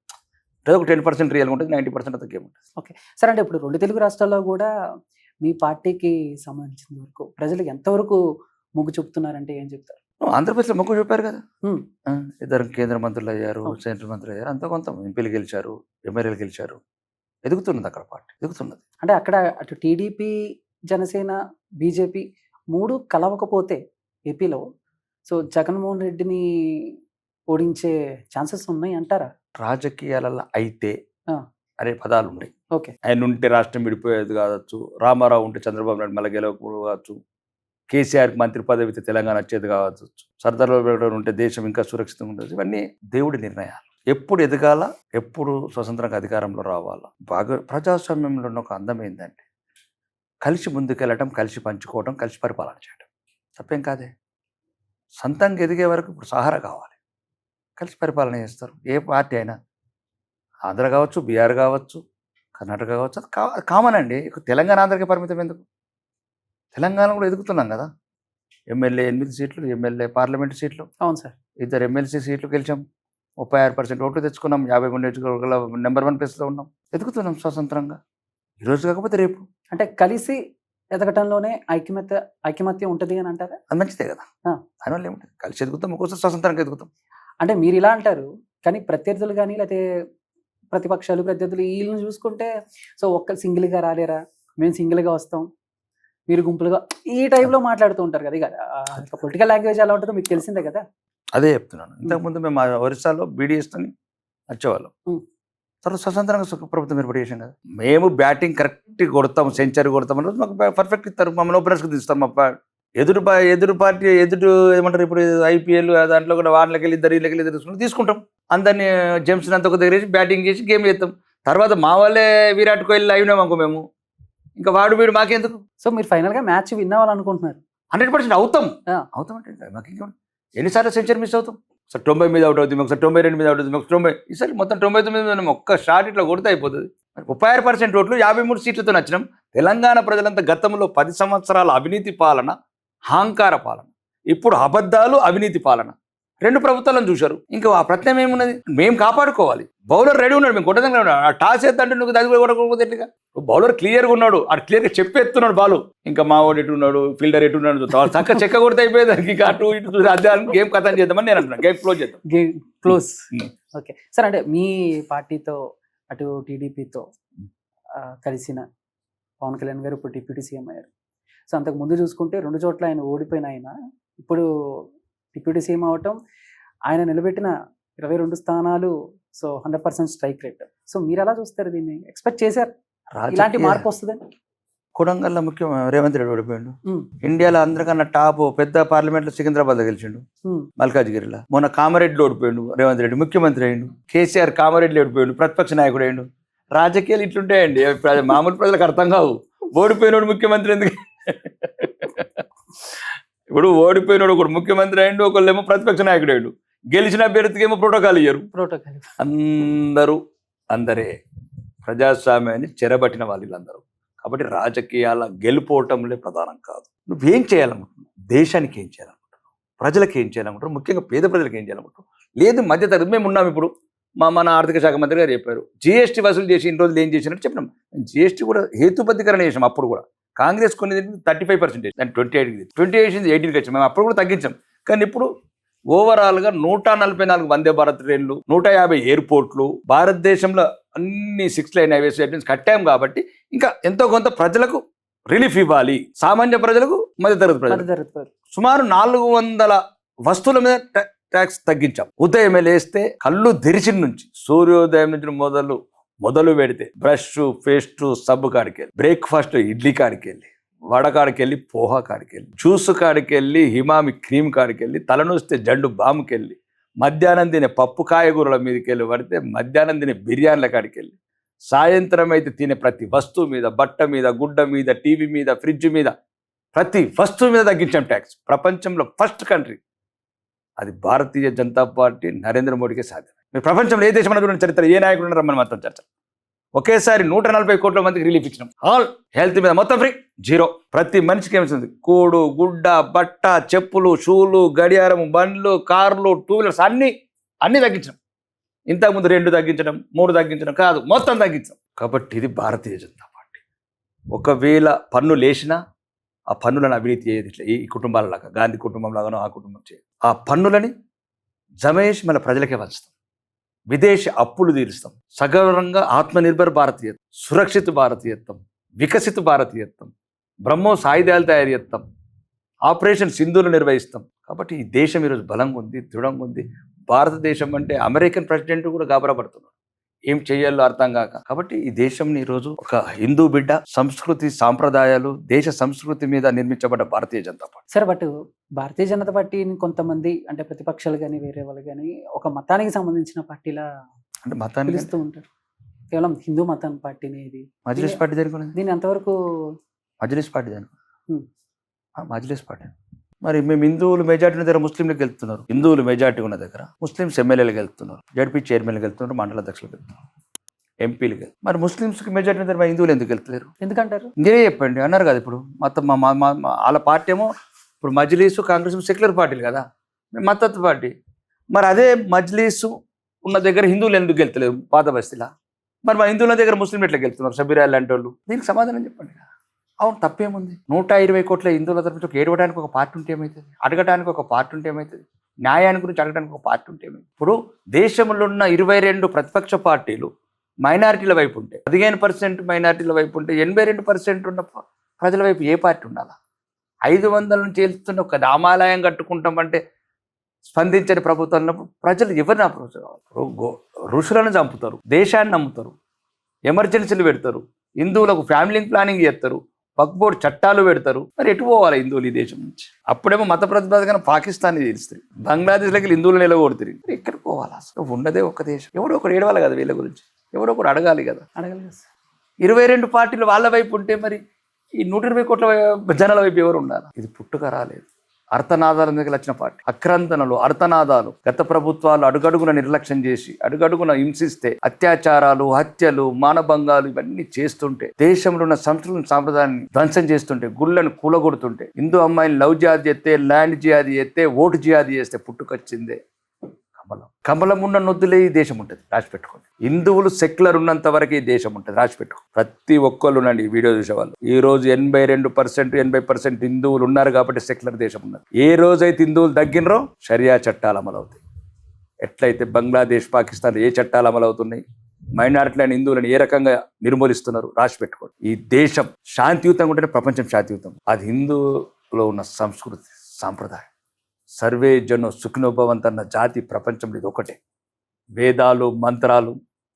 ఒక 10% రియల్గా ఉంటుంది, 90% అంత గేమ్ ఉంటుంది. ఓకే సార్, అంటే ఇప్పుడు 2 తెలుగు రాష్ట్రాల్లో కూడా మీ పార్టీకి సంబంధించిన వరకు ప్రజలకు ఎంతవరకు మొగ్గు చూపుతున్నారంటే ఏం చెప్తారు? ఆంధ్రప్రదేశ్లో మొగ్గు చూపారు కదా. ఇద్దరు కేంద్ర మంత్రులు అయ్యారు, సెంట్రల్ మంత్రులు అయ్యారు, అంత కొంత ఎంపీలు గెలిచారు, ఎమ్మెల్యేలు గెలిచారు. ఎదుగుతున్నది అక్కడ పార్టీ, ఎదుగుతున్నది. అంటే అక్కడ అటు టీడీపీ, జనసేన, బీజేపీ 3 కలవకపోతే ఏపీలో సో జగన్మోహన్ రెడ్డిని ఓడించే ఛాన్సెస్ ఉన్నాయి అంటారా? రాజకీయాలలో అయితే అనే పదాలు ఉన్నాయి. ఓకే, ఆయన ఉంటే రాష్ట్రం విడిపోయేది కావచ్చు, రామారావు ఉంటే చంద్రబాబు నాయుడు మళ్ళీ గెలవకూడదు కావచ్చు, కేసీఆర్కి మంత్రి పదవి అయితే తెలంగాణ వచ్చేది కావచ్చు, సర్దార్ వల్లభాయ్ ఉంటే దేశం ఇంకా సురక్షితంగా ఉంటుంది. ఇవన్నీ దేవుడి నిర్ణయాలు. ఎప్పుడు ఎదగాల, ఎప్పుడు స్వతంత్రంగా అధికారంలో రావాలా. బాగా ప్రజాస్వామ్యంలో ఉన్న ఒక అందం ఏంటంటే కలిసి ముందుకెళ్ళటం, కలిసి పంచుకోవడం, కలిసి పరిపాలన చేయడం. తప్పేం కాదే. సొంతంగా ఎదిగే వరకు ఇప్పుడు సహారా కావాలి, కలిసి పరిపాలన చేస్తారు. ఏ పార్టీ అయినా, ఆంధ్ర కావచ్చు, బీహార్ కావచ్చు, కర్ణాటక కావచ్చు, అది కామన్ అండి. తెలంగాణ ఆంధ్రకి పరిమితం ఎందుకు? తెలంగాణ కూడా ఎదుగుతున్నాం కదా. ఎమ్మెల్యే 8 సీట్లు, ఎమ్మెల్యే పార్లమెంట్ సీట్లు. అవును సార్. 2 ఎమ్మెల్సీ సీట్లు గెలిచాం, 36% ఓట్లు తెచ్చుకున్నాం, 53 నియోజకవర్గాల నెంబర్ 1 ప్లేస్లో ఉన్నాం. ఎదుగుతున్నాం స్వతంత్రంగా. ఈరోజు కాకపోతే రేపు. అంటే కలిసి ఎదగటంలోనే ఐకమత్యం ఉంటుంది అని అంటారా? అది మంచిదే కదా. దానివల్ల ఏముంటుంది, కలిసి ఎదుగుతాం, ఒక్కోసారి స్వతంత్రంగా ఎదుగుతాం. అంటే మీరు ఇలా అంటారు, కానీ ప్రత్యర్థులు కానీ లేకపోతే ప్రతిపక్షాలు, ప్రత్యర్థులు వీళ్ళని చూసుకుంటే సో ఒక్కరు సింగిల్గా రాలేరా, మేము సింగిల్గా వస్తాం, మీరు గుంపులుగా, ఈ టైప్లో మాట్లాడుతూ ఉంటారు కదా. ఇక పొలిటికల్ లాంగ్వేజ్ ఎలా ఉంటుందో మీకు తెలిసిందే కదా. అదే చెప్తున్నాను. ఇంతకుముందు మేము ఒరిస్సాలో బీడీఎస్ని వచ్చేవాళ్ళం, తర్వాత స్వతంత్రంగా ప్రభుత్వం ఏర్పాటు చేసాం కదా. మేము బ్యాటింగ్ కరెక్ట్ కొడతాం, సెంచరీ కొడతాం అంటే మాకు పర్ఫెక్ట్ ఇస్తారు, మమ్మల్ని ఓపెనర్స్కి తీస్తారు. మా ఎదురు పార్టీ ఏమంటారు ఇప్పుడు ఐపీఎల్ దాంట్లో కూడా వాళ్ళకి వెళ్ళి ఇద్దరు తీసుకుంటాం. అందరినీ జెమ్స్ని అంత ఒక దగ్గర బ్యాటింగ్ చేసి గేమ్ చేస్తాం. తర్వాత మా వాళ్ళే విరాట్ కోహ్లీ అయినాం అనుకో మేము, ఇంకా వీడు మాకెందుకు. సో మీరు ఫైనల్గా మ్యాచ్ విన్ అవ్వాలనుకుంటున్నారు? 100% అవుతాం అంటే మాకు ఇంకా ఎన్నిసార్లు సెంచరీ మిస్ అవుతాం. సార్ 90 మీద అవుట్ అవుతుంది, ఒకసారి 92 మీద అవుట్ అవుతుంది, ఒక 90, ఈసారి మొత్తం 99 మీద ఒక్క షాట్ ఇట్లా కొడితే అయిపోతుంది. 36% ఓట్లు, 53 సీట్లతో నచ్చినాం. తెలంగాణ ప్రజలంతా గతంలో 10 సంవత్సరాల అవినీతి పాలన, అహంకార పాలన, ఇప్పుడు అబద్ధాలు, అవినీతి పాలన. 2 ప్రభుత్వాలను చూశారు. ఇంకా ఆ ప్రత్యామ్నాయం ఏమున్నది? మేము కాపాడుకోవాలి. బౌలర్ రెడీ ఉన్నాడు, మేము కొట్టదంగా ఉన్నాడు. ఆ టాస్ ఎత్తంటే నువ్వు అది కూడా కొట్టకపోతే ఎట్లుగా? బౌలర్ క్లియర్గా ఉన్నాడు, ఆ క్లియర్గా చెప్పేస్తున్నాడు బాలు. ఇంకా మా వాడు ఎటు ఉన్నాడు, ఫీల్డర్ ఎటు ఉన్నాడు చూస్తాడు. చక్క చెక్క కొడితే అయిపోయేది. ఇంకా అటు ఇటు చూసి అదే గేమ్ కథం చేద్దామని నేను అంటున్నాను. గేమ్ క్లోజ్ చేద్దాం. Game close. ఓకే సార్, అంటే మీ పార్టీతో అటు టీడీపీతో కలిసిన పవన్ కళ్యాణ్ గారు ఇప్పుడు డిప్యూటీ సీఎం అయ్యారు. సో అంతకు ముందు చూసుకుంటే 2 చోట్ల ఆయన ఓడిపోయిన ఆయన ఇప్పుడు డిప్యూటీ సీఎం అవటం, ఆయన నిలబెట్టిన 22 స్థానాలు, సో 100% స్ట్రైక్ రేట్. సో మీరు ఎలా చూస్తారు దీన్ని? ఎక్స్పెక్ట్ చేశారు ఇలాంటి మార్పు వస్తుందని? కొడంగల్లో ముఖ్యం రేవంత్ రెడ్డి ఓడిపోయాడు. ఇండియాలో అందరికన్నా టాప్ పెద్ద పార్లమెంట్లో సికింద్రాబాద్ గెలిచిండు, మల్కాజ్గిరిలో. మొన్న కామారెడ్డిలో ఓడిపోయాడు రేవంత్ రెడ్డి, ముఖ్యమంత్రి అయ్యిండు. కేసీఆర్ కామారెడ్డిలో ఓడిపోయాడు, ప్రతిపక్ష నాయకుడు అయ్యిండు. రాజకీయాలు ఇట్లుంటాయండి, మామూలు ప్రజలకు అర్థం కావు. ఓడిపోయినోడు ముఖ్యమంత్రి ఎందుకు? ఇప్పుడు ఓడిపోయినోడు ఒకడు ముఖ్యమంత్రి అయ్యిండు, ఒకళ్ళేమో ప్రతిపక్ష నాయకుడు అయ్యిండు. గెలిచిన అభ్యర్థికి ఏమో ప్రోటోకాల్ ఇయ్యరు. అందరే ప్రజాస్వామ్యాన్ని చెరబట్టిన వాళ్ళందరూ. కాబట్టి రాజకీయాల గెలుపోవటంలే ప్రధానం కాదు. నువ్వేం చేయాలనుకుంటున్నావు, దేశానికి ఏం చేయాలనుకుంటున్నావు, ప్రజలకు ఏం చేయాలనుకుంటున్నావు, ముఖ్యంగా పేద ప్రజలకు ఏం చేయాలనుకుంటున్నావు. లేదు మధ్యతరగతి మేము ఉన్నాం. ఇప్పుడు మన ఆర్థిక శాఖ మంత్రి గారు చెప్పారు, జీఎస్టీ వసూలు చేసి ఇన్ని రోజులు ఏం చేసినట్టు చెప్పినాం. జీఎస్టీ కూడా హేతుబద్ధీకరణ చేసాం. అప్పుడు కూడా కాంగ్రెస్ కొన్ని 35% దాన్ని 28 18కి వచ్చాం. మేము అప్పుడు కూడా తగ్గించాం. కానీ ఇప్పుడు ఓవరాల్గా 144 వందే భారత్ ట్రైన్లు, 150 ఎయిర్పోర్ట్లు, భారతదేశంలో అన్ని 6 లైన్ హైవేస్ కట్టాం. కాబట్టి ఇంకా ఎంతో కొంత ప్రజలకు రిలీఫ్ ఇవ్వాలి. సామాన్య ప్రజలకు, మధ్యతరగతి ప్రజలకు సుమారు 400 వస్తువుల మీద ట్యాక్స్ తగ్గించాం. ఉదయం లేస్తే కళ్ళు తెరిచిన నుంచి సూర్యోదయం నుంచి మొదలు పెడితే బ్రష్, పేస్ట్, సబ్బు కాడికి వెళ్ళి, బ్రేక్ఫాస్ట్ ఇడ్లీ కాడికి వెళ్ళి, వడ కాడికి వెళ్ళి, పోహా కాడికి వెళ్ళి, జ్యూస్ కాడికి వెళ్ళి, హిమామి క్రీమ్ కాడికి వెళ్ళి, తలనొస్తే జండు బాముకి వెళ్ళి, మధ్యాహ్నం తినే పప్పు కాయగూరల మీదకి వెళ్ళి పడితే మధ్యాహ్నం తినే బిర్యానీల కాడికి వెళ్ళి, సాయంత్రం అయితే తినే ప్రతి వస్తువు మీద, బట్ట మీద, గుడ్డ మీద, టీవీ మీద, ఫ్రిడ్జ్ మీద, ప్రతి వస్తువు మీద తగ్గించాం ట్యాక్స్. ప్రపంచంలో ఫస్ట్ కంట్రీ అది భారతీయ జనతా పార్టీ, నరేంద్ర మోడీకే సాధ్యం. మీరు ప్రపంచంలో ఏ దేశం అన్న చరిత్ర, ఏ నాయకుడు రమ్మని మాత్రం చర్చ. ఒకేసారి 140 కోట్ల మందికి రిలీఫ్ ఇచ్చినాం. ఆల్ హెల్త్ మీద మొత్తం ఫ్రీ, 0. ప్రతి మనిషికి ఏమిస్తుంది, కూడు, గుడ్డ, బట్ట, చెప్పులు, షూలు, గడియారం, బండ్లు, కార్లు, 2 వీలర్స్ అన్నీ తగ్గించాం. ఇంతకుముందు 2 తగ్గించడం, 3 తగ్గించడం కాదు, మొత్తం తగ్గించాం. కాబట్టి ఇది భారతీయ జనతా పార్టీ. ఒకవేళ పన్నులు వేసినా ఆ పన్నులను అవినీతి చేయదు. ఇట్లా ఈ కుటుంబాలలాగా, గాంధీ కుటుంబం లాగానో ఆ కుటుంబం చేయదు. ఆ పన్నులని జమేష్ మన ప్రజలకే వంచుతాం. విదేశీ అప్పులు తీరుస్తాం. సగౌరవంగా ఆత్మనిర్భర్ భారతీయత్వం, సురక్షిత భారతీయత్వం, వికసిత భారతీయత్వం, బ్రహ్మోస్ ఆయుధాలు తయారు చేస్తాం, ఆపరేషన్ సింధూలు నిర్వహిస్తాం. కాబట్టి ఈ దేశం ఈరోజు బలంగా ఉంది, దృఢంగా ఉంది. భారతదేశం అంటే అమెరికన్ ప్రెసిడెంట్ కూడా గాబరాపడుతున్నాడు, ఏం చేయాలో అర్థం కాక. కాబట్టి ఈ దేశంని ఈరోజు ఒక హిందూ బిడ్డ, సంస్కృతి సాంప్రదాయాలు, దేశ సంస్కృతి మీద నిర్మించబడ్డ భారతీయ జనతా పార్టీ. సరే, బట్ భారతీయ జనతా పార్టీని కొంతమంది అంటే ప్రతిపక్షాలు కానీ వేరే వాళ్ళు కానీ ఒక మతానికి సంబంధించిన పార్టీలా అంటే మతాన్ని పిలుస్తూ ఉంటారు. కేవలం హిందూ మతం పార్టీని ఇది మజ్లిస్ పార్టీ జరుగుతుంది. దీని ఎంతవరకు మజ్లిస్ పార్టీ మజ్లిస్ పార్టీ. మరి మేము హిందువులు మెజార్టీ ఉన్న దగ్గర ముస్లింలకు వెళ్తున్నారు, హిందువులు మెజార్టీ ఉన్న దగ్గర ముస్లింస్ ఎమ్మెల్యేలకు వెళ్తున్నారు, జడ్పీ చైర్మన్లకు వెళ్తున్నారు, మండల అధ్యక్షులకు వెళ్తున్నారు, ఎంపీలకు. మరి ముస్లింస్కి మెజార్టీ ఉన్న దగ్గర హిందువులు ఎందుకు వెళ్తలేరు? ఎందుకంటారు? మీరే చెప్పండి. అన్నారు కదా ఇప్పుడు మొత్తం వాళ్ళ పార్టీ ఏమో ఇప్పుడు మజ్లీసు, కాంగ్రెస్ సెక్యులర్ పార్టీలు కదా, మద్దతు పార్టీ. మరి అదే మజ్లీసు ఉన్న దగ్గర హిందువులు ఎందుకు వెళ్తలేరు పాత బస్తీలా? మరి మా హిందువుల దగ్గర ముస్లిం ఎట్లా వెళ్తున్నారు, సబీరాలు లాంటి వాళ్ళు? దీనికి సమాధానం చెప్పండి. అవును, తప్పేముంది? 120 కోట్ల హిందువుల తరఫు ఏడవడానికి ఒక పార్టీ ఉంటే ఏమవుతుంది, అడగడానికి ఒక పార్టీ ఉంటే ఏమవుతుంది, న్యాయాన్ని గురించి అడగడానికి ఒక పార్టీ ఉంటే ఏమవుతుంది? ఇప్పుడు దేశంలో ఉన్న 22 ప్రతిపక్ష పార్టీలు మైనారిటీల వైపు ఉంటే, 15% మైనారిటీల వైపు ఉంటే, 82% ఉన్న ప్రజల వైపు ఏ పార్టీ ఉండాలా? 500 నుంచి వెళ్తున్న ఒక రామాలయం కట్టుకుంటామంటే స్పందించని ప్రభుత్వం ఉన్నప్పుడు ప్రజలు ఎవరిని అప్రోచ్? ఋషులను చంపుతారు, దేశాన్ని నమ్ముతారు, ఎమర్జెన్సీలు పెడతారు, హిందువులకు ఫ్యామిలీ ప్లానింగ్ చేస్తారు, వక్ఫ్ బోర్డు చట్టాలు పెడతారు. మరి ఎటు పోవాలి హిందువులు ఈ దేశం నుంచి? అప్పుడేమో మత ప్రతిపాదన పాకిస్తాన్ తెలుస్తుంది, బంగ్లాదేశ్లోకి హిందువులు నిలబడుతుంది. ఎక్కడికి పోవాలి? అసలు ఉన్నదే ఒక దేశం. ఎవడో ఒకటి ఏడవాలి కదా వీళ్ళ గురించి, ఎవడో ఒకటి అడగాలి కదా. 22 పార్టీలు వాళ్ళ వైపు ఉంటే మరి ఈ 120 కోట్ల జనాల వైపు ఎవరు ఉండాలి? ఇది పుట్టుక రాలేదు, అర్థనాదాల మీద వచ్చిన పార్టీ. అక్రందనలు, అర్థనాదాలు గత ప్రభుత్వాలు అడుగడుగున నిర్లక్ష్యం చేసి అడుగడుగున హింసిస్తే అత్యాచారాలు, హత్యలు, మానభంగాలు ఇవన్నీ చేస్తుంటే, దేశంలో ఉన్న సంస్కృతి సాంప్రదాయాన్ని ధ్వంసం చేస్తుంటే, గుళ్ళను కూలగొడుతుంటే, హిందూ అమ్మాయిని లవ్ జిహాదీ చేస్తే, ల్యాండ్ జిహాదీ చేస్తే, ఓటు జిహాదీ చేస్తే పుట్టుకొచ్చిందే కమలం. కమలం ఉన్న నొద్దులే ఈ దేశం ఉంటుంది, రాసిపెట్టుకోండి. హిందువులు సెక్యులర్ ఉన్నంత వరకు ఈ దేశం ఉంటుంది, రాసిపెట్టుకో. ప్రతి ఒక్కళ్ళు ఉండండి ఈ వీడియో చూసేవాళ్ళు. ఈ రోజు 82%, 80% హిందువులు ఉన్నారు కాబట్టి సెక్యులర్ దేశం ఉన్నది. ఏ రోజైతే హిందువులు తగ్గినరో షరియా చట్టాలు అమలవుతాయి. ఎట్లయితే బంగ్లాదేశ్, పాకిస్తాన్ ఏ చట్టాలు అమలవుతున్నాయి, మైనారిటీలైన హిందువులను ఏ రకంగా నిర్మూలిస్తున్నారు, రాసిపెట్టుకోండి. ఈ దేశం శాంతియుతంగా ఉంటేనే ప్రపంచం శాంతియుతం. అది హిందువులో ఉన్న సంస్కృతి సాంప్రదాయం. సర్వే జను సుఖినోభవంతన్న జాతి ప్రపంచంలో ఇది ఒకటే. వేదాలు, మంత్రాలు,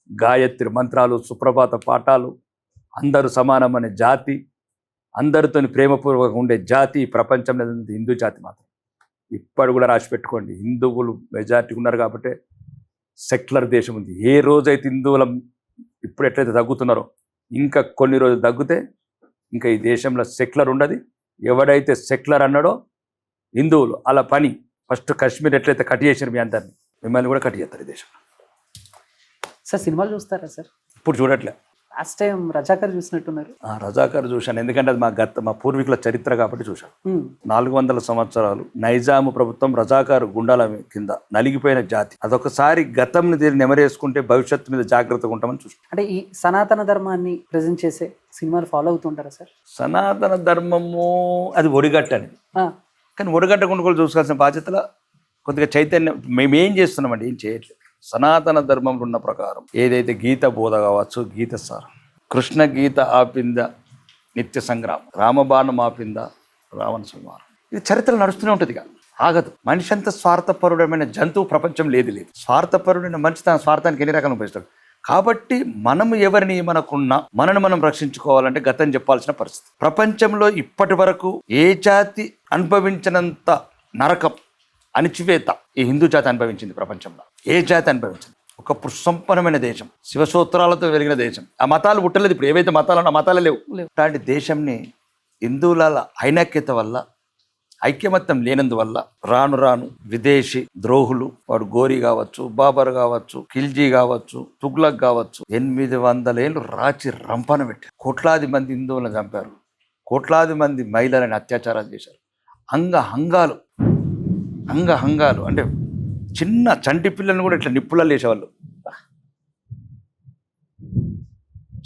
గాయత్రి మంత్రాలు, సుప్రభాత పాఠాలు, అందరూ సమానమనే జాతి, అందరితో ప్రేమపూర్వకంగా ఉండే జాతి ప్రపంచంలో హిందూ జాతి మాత్రం. ఇప్పుడు కూడా రాసి పెట్టుకోండి, హిందువులు మెజారిటీ ఉన్నారు కాబట్టి సెక్యులర్ దేశం ఉంది. ఏ రోజైతే హిందువుల ఇప్పుడు ఎట్లయితే తగ్గుతున్నారో ఇంకా కొన్ని రోజులు తగ్గితే ఇంకా ఈ దేశంలో సెక్యులర్ ఉండదు. ఎవడైతే సెక్యులర్ అన్నాడో హిందువులు అలా పని ఫస్ట్ కాశ్మీర్ ఎట్లయితే కట్ చేశారు మీ అందరినీ, మిమ్మల్ని కూడా కట్ చేస్తారు ఈ దేశంలో. సార్ సినిమాలు చూస్తారా సార్? ఇప్పుడు చూడట్లే. లాస్ట్ టైం రజాకర్ చూసినట్టున్నారు. రజాకర్ చూశాను, ఎందుకంటే అది మా పూర్వీకుల చరిత్ర కాబట్టి చూశాను. 400 సంవత్సరాలు నైజాము ప్రభుత్వం రజాకారు గుండాల కింద నలిగిపోయిన జాతి. అదొకసారి గతంని నెమరేసుకుంటే భవిష్యత్తు మీద జాగ్రత్తగా ఉంటామని చూసాం. అంటే ఈ సనాతన ధర్మాన్ని ప్రజెంట్ చేసే సినిమాలు ఫాలో అవుతుంటారా సార్? సనాతన ధర్మము అది ఒడిగట్టని, కానీ ఒడిగట్టకుండా కూడా చూసుకోవాల్సిన బాధ్యతల కొద్దిగా చైతన్యం. మేమేం చేస్తున్నామండి, ఏం చేయట్లేదు. సనాతన ధర్మంలో ఉన్న ప్రకారం ఏదైతే గీత బోధ కావచ్చు, గీత సారం, కృష్ణ గీత ఆపింద నిత్య సంగ్రామం, రామబాణం ఆపింద రావణ సంహారం, ఇది చరిత్ర నడుస్తూనే ఉంటుంది, ఆగదు. మనిషి అంత స్వార్థపరుడమైన జంతువు ప్రపంచం లేదు. స్వార్థపరుడైన మనిషి తన స్వార్థానికి ఎన్ని రకాలు ఉపయోగిస్తాడు. కాబట్టి మనము ఎవరిని మనకున్నా మనను మనం రక్షించుకోవాలంటే గతం చెప్పాల్సిన పరిస్థితి. ప్రపంచంలో ఇప్పటి వరకు ఏ జాతి అనుభవించినంత నరకం, అణిచివేత ఈ హిందూ జాతి అనుభవించింది. ప్రపంచంలో ఏ జాతి అనుభవించింది. ఒక సంపన్నమైన దేశం, శివసూత్రాలతో వెలిగిన దేశం. ఆ మతాలు పుట్టలేదు. ఇప్పుడు ఏవైతే మతాలు ఆ మతాలే లేవు. అలాంటి దేశంని హిందువుల ఐనక్యత వల్ల, ఐక్యమత్యం లేనందువల్ల రాను రాను విదేశీ ద్రోహులు, వాడు గోరీ కావచ్చు, బాబర్ కావచ్చు, ఖిల్జీ కావచ్చు, తుగ్లక్ కావచ్చు, 800 ఏళ్ళు రాచి రంపన పెట్టారు. కోట్లాది మంది హిందువులను చంపారు. కోట్లాది మంది మహిళలను అత్యాచారాలు చేశారు. అంగహంగాలు అంటే చిన్న చంటి పిల్లలను కూడా ఇట్లా నిప్పులలో వేసేవాళ్ళు.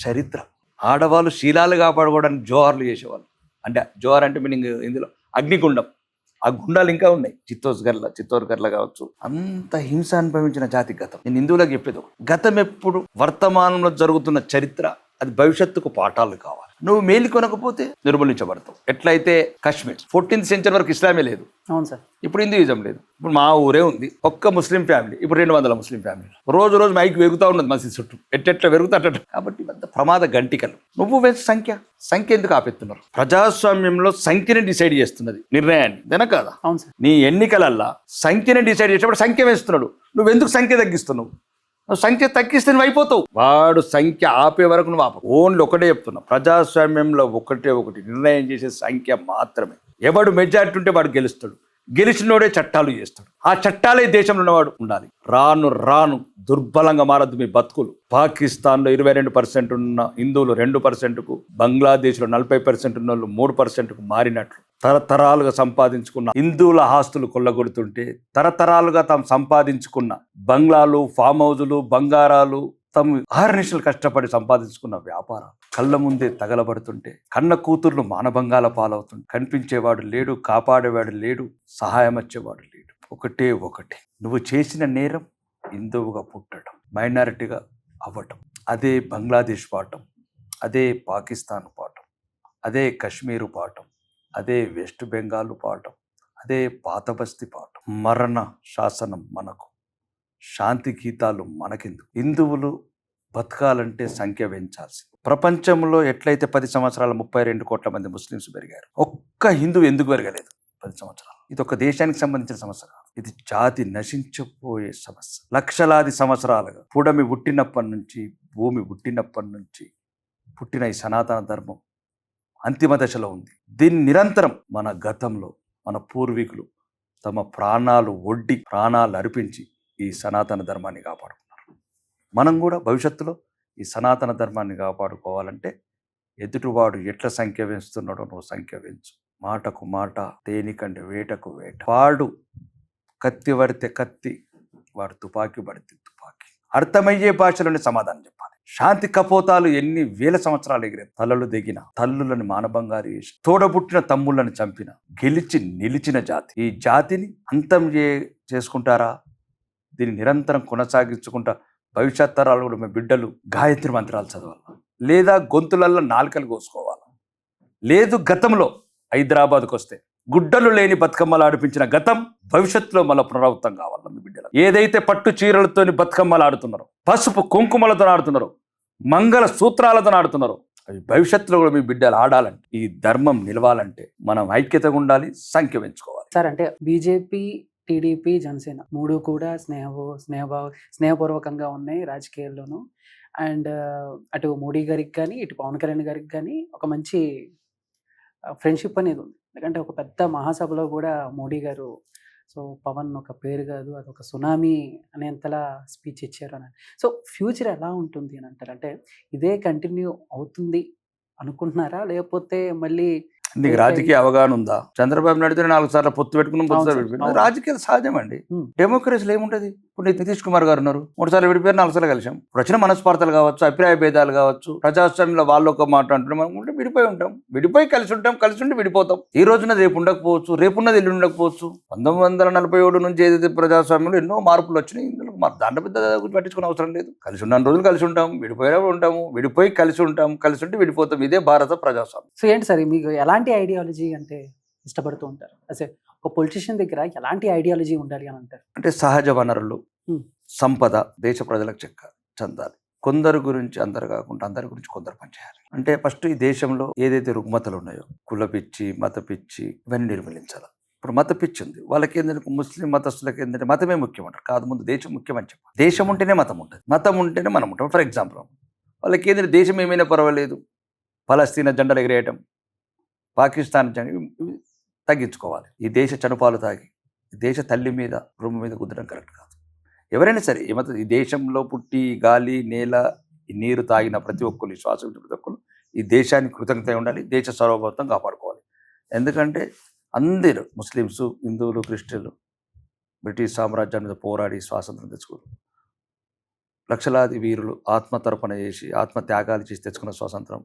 చరిత్ర. ఆడవాళ్ళు శీలాలు కాపాడుకోవడానికి జోహార్లు చేసేవాళ్ళు. అంటే జోహార్ అంటే మీనింగ్ ఇందులో అగ్నిగుండం. ఆ గుండాలు ఇంకా ఉన్నాయి. చిత్తోర్గర్ల కావచ్చు. అంత హింస అనుభవించిన జాతి గతం. నేను హిందువులకు చెప్పేది, గతం ఎప్పుడు వర్తమానంలో జరుగుతున్న చరిత్ర, అది భవిష్యత్తుకు పాఠాలు కావాలి. నువ్వు మేలుకొనకపోతే నిర్మూలించబడతావు. ఎట్లయితే కాశ్మీర్ 14th సెంచరీ వరకు ఇస్లామే లేదు. అవును సార్. ఇప్పుడు హిందూయిజం లేదు. ఇప్పుడు మా ఊరే ఉంది, ఒక్క ముస్లిం ఫ్యామిలీ, ఇప్పుడు 200 ముస్లిం ఫ్యామిలీ. రోజు మైకి వెగుతూ ఉన్నది మసీద్ చుట్టూ, ఎట్టెట్లా వెరుగుతా. కాబట్టి పెద్ద ప్రమాద గంటికలు. నువ్వు సంఖ్య ఎందుకు ఆపెత్తున్నారు? ప్రజాస్వామ్యంలో సంఖ్యని డిసైడ్ చేస్తున్నది నిర్ణయాన్ని, వెనకాదా? అవును సార్. నీ ఎన్నికలల్లా సంఖ్యని డిసైడ్ చేసేప్పుడు సంఖ్య వేస్తున్నాడు. నువ్వెందుకు సంఖ్య తగ్గిస్తున్నావు? నువ్వు సంఖ్య తగ్గిస్తే నువ్వు అయిపోతావు. వాడు సంఖ్య ఆపే వరకు నువ్వు ఆప. ఓన్లీ ఒకటే చెప్తున్నా, ప్రజాస్వామ్యంలో ఒకటి నిర్ణయం చేసే సంఖ్య మాత్రమే. ఎవడు మెజారిటీ ఉంటే వాడు గెలుస్తాడు. గెలిచినోడే చట్టాలు చేస్తాడు. ఆ చట్టాలే దేశంలో ఉన్నవాడు ఉండాలి. రాను దుర్బలంగా మారద్దు మీ బతుకులు. పాకిస్తాన్లో 22% ఉన్న హిందువులు 2%కు, బంగ్లాదేశ్లో 40% ఉన్న వాళ్ళు 3%కు మారినట్లు. తరతరాలుగా సంపాదించుకున్న హిందువుల ఆస్తులు కొల్లగొడుతుంటే, తరతరాలుగా తాము సంపాదించుకున్న బంగ్లాలు, ఫామ్ హౌజులు, బంగారాలు, తమ ఆహర్నిశలు కష్టపడి సంపాదించుకున్న వ్యాపారం కళ్ళ ముందే తగలబడుతుంటే, కన్న కూతుర్లు మానభంగాల పాలవుతుంటే, కనిపించేవాడు లేడు, కాపాడేవాడు లేడు, సహాయం వచ్చేవాడు లేడు. ఒకటి, నువ్వు చేసిన నేరం హిందువుగా పుట్టడం, మైనారిటీగా అవ్వటం. అదే బంగ్లాదేశ్ పాఠం, అదే పాకిస్తాన్ పాఠం, అదే కశ్మీరు పాఠం, అదే వెస్ట్ బెంగాల్ పాఠం, అదే పాత బస్తీ పాఠం. మరణ శాసనం మనకు, శాంతి గీతాలు మనకెందుకు? హిందువులు బతకాలంటే సంఖ్య పెంచాల్సి. ప్రపంచంలో ఎట్లయితే 10 సంవత్సరాల 32 కోట్ల మంది ముస్లిమ్స్ పెరిగారు, ఒక్క హిందువు ఎందుకు పెరగలేదు 10 సంవత్సరాలు? ఇది ఒక దేశానికి సంబంధించిన సమస్య కాదు, ఇది జాతి నశించిపోయే సమస్య. లక్షలాది సంవత్సరాలుగా పుడమి పుట్టినప్పటి నుంచి, భూమి పుట్టినప్పటి నుంచి పుట్టిన ఈ సనాతన ధర్మం అంతిమ దశలో ఉంది. దీన్ని నిరంతరం మన గతంలో మన పూర్వీకులు తమ ప్రాణాలు ఒడ్డి ప్రాణాలు అర్పించి ఈ సనాతన ధర్మాన్ని కాపాడుకున్నారు. మనం కూడా భవిష్యత్తులో ఈ సనాతన ధర్మాన్ని కాపాడుకోవాలంటే ఎదుటివాడు ఎట్ల సంఖ్య పెంచుతున్నాడో నువ్వు సంఖ్య పెంచు. మాటకు మాట, దేనికంటే వేటకు వేట. వాడు కత్తి పడితే కత్తి, వాడు తుపాకీ పడితే తుపాకీ. అర్థమయ్యే భాషలోనే సమాధానం చెప్పాలి. శాంతి కపోతాలు ఎన్ని వేల సంవత్సరాలు ఎగిరే తలలు దిగిన, తల్లులను మానభంగారు చేసి, తోడబుట్టిన తమ్ముళ్ళని చంపిన, గెలిచి నిలిచిన జాతి. ఈ జాతిని అంతం చేసుకుంటారా? దీన్ని నిరంతరం కొనసాగించుకుంటా భవిష్యత్ తరాలు కూడా మీ బిడ్డలు గాయత్రి మంత్రాలు చదవాలి, లేదా గొంతులల్లో నాలుకలు కోసుకోవాలి. లేదు గతంలో హైదరాబాద్కు వస్తే గుడ్డలు లేని బతుకమ్మలు ఆడిపించిన గతం భవిష్యత్తులో మళ్ళీ పునరావృతం కావాలి. మీ బిడ్డలు ఏదైతే పట్టు చీరలతోని బతుకమ్మలు ఆడుతున్నారో, పసుపు కుంకుమలతో ఆడుతున్నారో, మంగళ సూత్రాలతో ఆడుతున్నారో, అవి భవిష్యత్తులో కూడా మీ బిడ్డలు ఆడాలంటే, ఈ ధర్మం నిలవాలంటే మనం ఐక్యతగా ఉండాలి, సంఖ్య పెంచుకోవాలి. సార్ అంటే బీజేపీ, టీడీపీ, జనసేన మూడు కూడా స్నేహపూర్వకంగా ఉన్నాయి రాజకీయాల్లోనూ. అండ్ అటు మోడీ గారికి కానీ, ఇటు పవన్ కళ్యాణ్ గారికి కానీ ఒక మంచి ఫ్రెండ్షిప్ అనేది ఉంది. ఎందుకంటే ఒక పెద్ద మహాసభలో కూడా మోడీ గారు సో పవన్ ఒక పేరు కాదు, అది ఒక సునామీ అనేంతలా స్పీచ్ ఇచ్చారు అని. సో ఫ్యూచర్ ఎలా ఉంటుంది అని అంటారు? అంటే ఇదే కంటిన్యూ అవుతుంది అనుకుంటున్నారా, లేకపోతే మళ్ళీ నీకు రాజకీయ అవగాహన ఉందా? చంద్రబాబు నాయుడుతో 4 సార్లు పొత్తు పెట్టుకుని అవును. రాజకీయాలు సహజమండి. డెమోక్రసీలో ఏముంటది? ఇప్పుడు నితీష్ కుమార్ గారు ఉన్నారు, 3 సార్లు విడిపోయారు, 4 సార్లు కలిసాం. ఇప్పుడు వచ్చిన మనస్పార్థాలు కావచ్చు, అభిప్రాయ భేదాలు కావచ్చు, ప్రజాస్వామ్యంలో వాళ్ళు ఒక మాట అంటున్నాం, మనం ఉంటే విడిపోయి ఉంటాం, విడిపోయి కలిసి ఉంటాం, కలిసి ఉండి విడిపోతాం. ఈ రోజున రేపు ఉండకపోవచ్చు, రేపున్నది ఎల్లుండి ఉండకపోవచ్చు. 1947 నుంచి ఏదైతే ప్రజాస్వామ్యంలో ఎన్నో మార్పులు వచ్చినాయి. ఇందులో దాంట్లో పెద్ద పట్టించుకునే అవసరం లేదు. కలిసి ఉన్న రోజులు కలిసి ఉంటాం, విడిపోయినప్పుడు ఉంటాము, విడిపోయి కలిసి ఉంటాం, కలిసి ఉంటే విడిపోతాం. ఇదే భారత ప్రజాస్వామ్యం. సో ఏంటి సార్ మీకు ఎలాంటి ఐడియాలజీ అంటే ఇష్టపడుతూ ఉంటారు? అసలు ఒక పొలిటీషియన్ దగ్గర ఎలాంటి ఐడియాలజీ ఉండాలి అని అంటారు? అంటే సహజ వనరులు, సంపద దేశ ప్రజలకు చెందాలి. కొందరు గురించి అందరు కాకుండా అందరి గురించి కొందరు పనిచేయాలి. అంటే ఫస్ట్ ఈ దేశంలో ఏదైతే రుగ్మతలు ఉన్నాయో, కుల పిచ్చి, మత పిచ్చి, ఇవన్నీ నిర్మూలించాలి. ఇప్పుడు మత పిచ్చి ఉంది, వాళ్ళకి ఏంటంటే ముస్లిం మతస్థులకి ఏంటంటే మతమే ముఖ్యం అంటారు. కాదు, ముందు దేశం ముఖ్యం అని చెప్పాలి. దేశం ఉంటేనే మతం ఉంటుంది, మతం ఉంటేనే మనం ఉంటాం. ఫర్ ఎగ్జాంపుల్, వాళ్ళకి ఏంటంటే దేశం ఏమైనా పర్వాలేదు, పలస్తీనా జెండాలు ఎగిరేయటం, పాకిస్తాన్ తగ్గించుకోవాలి. ఈ దేశ చనుపాలు తాగి ఈ దేశ తల్లి మీద, రొమ్ము మీద కుదరడం కరెక్ట్ కాదు. ఎవరైనా సరే ఈ దేశంలో పుట్టి గాలి, నేల, ఈ నీరు తాగిన ప్రతి ఒక్కరు, ఈ శ్వాస ప్రతి ఒక్కరు ఈ దేశానికి కృతజ్ఞత ఉండాలి, దేశ సార్వభౌమత్వం కాపాడుకోవాలి. ఎందుకంటే అందరూ ముస్లిమ్స్, హిందువులు, క్రిస్టియన్లు బ్రిటిష్ సామ్రాజ్యం మీద పోరాడి స్వాతంత్రం తెచ్చుకోరు. లక్షలాది వీరులు ఆత్మతర్పణ చేసి, ఆత్మ త్యాగాలు చేసి తెచ్చుకున్న స్వాతంత్రం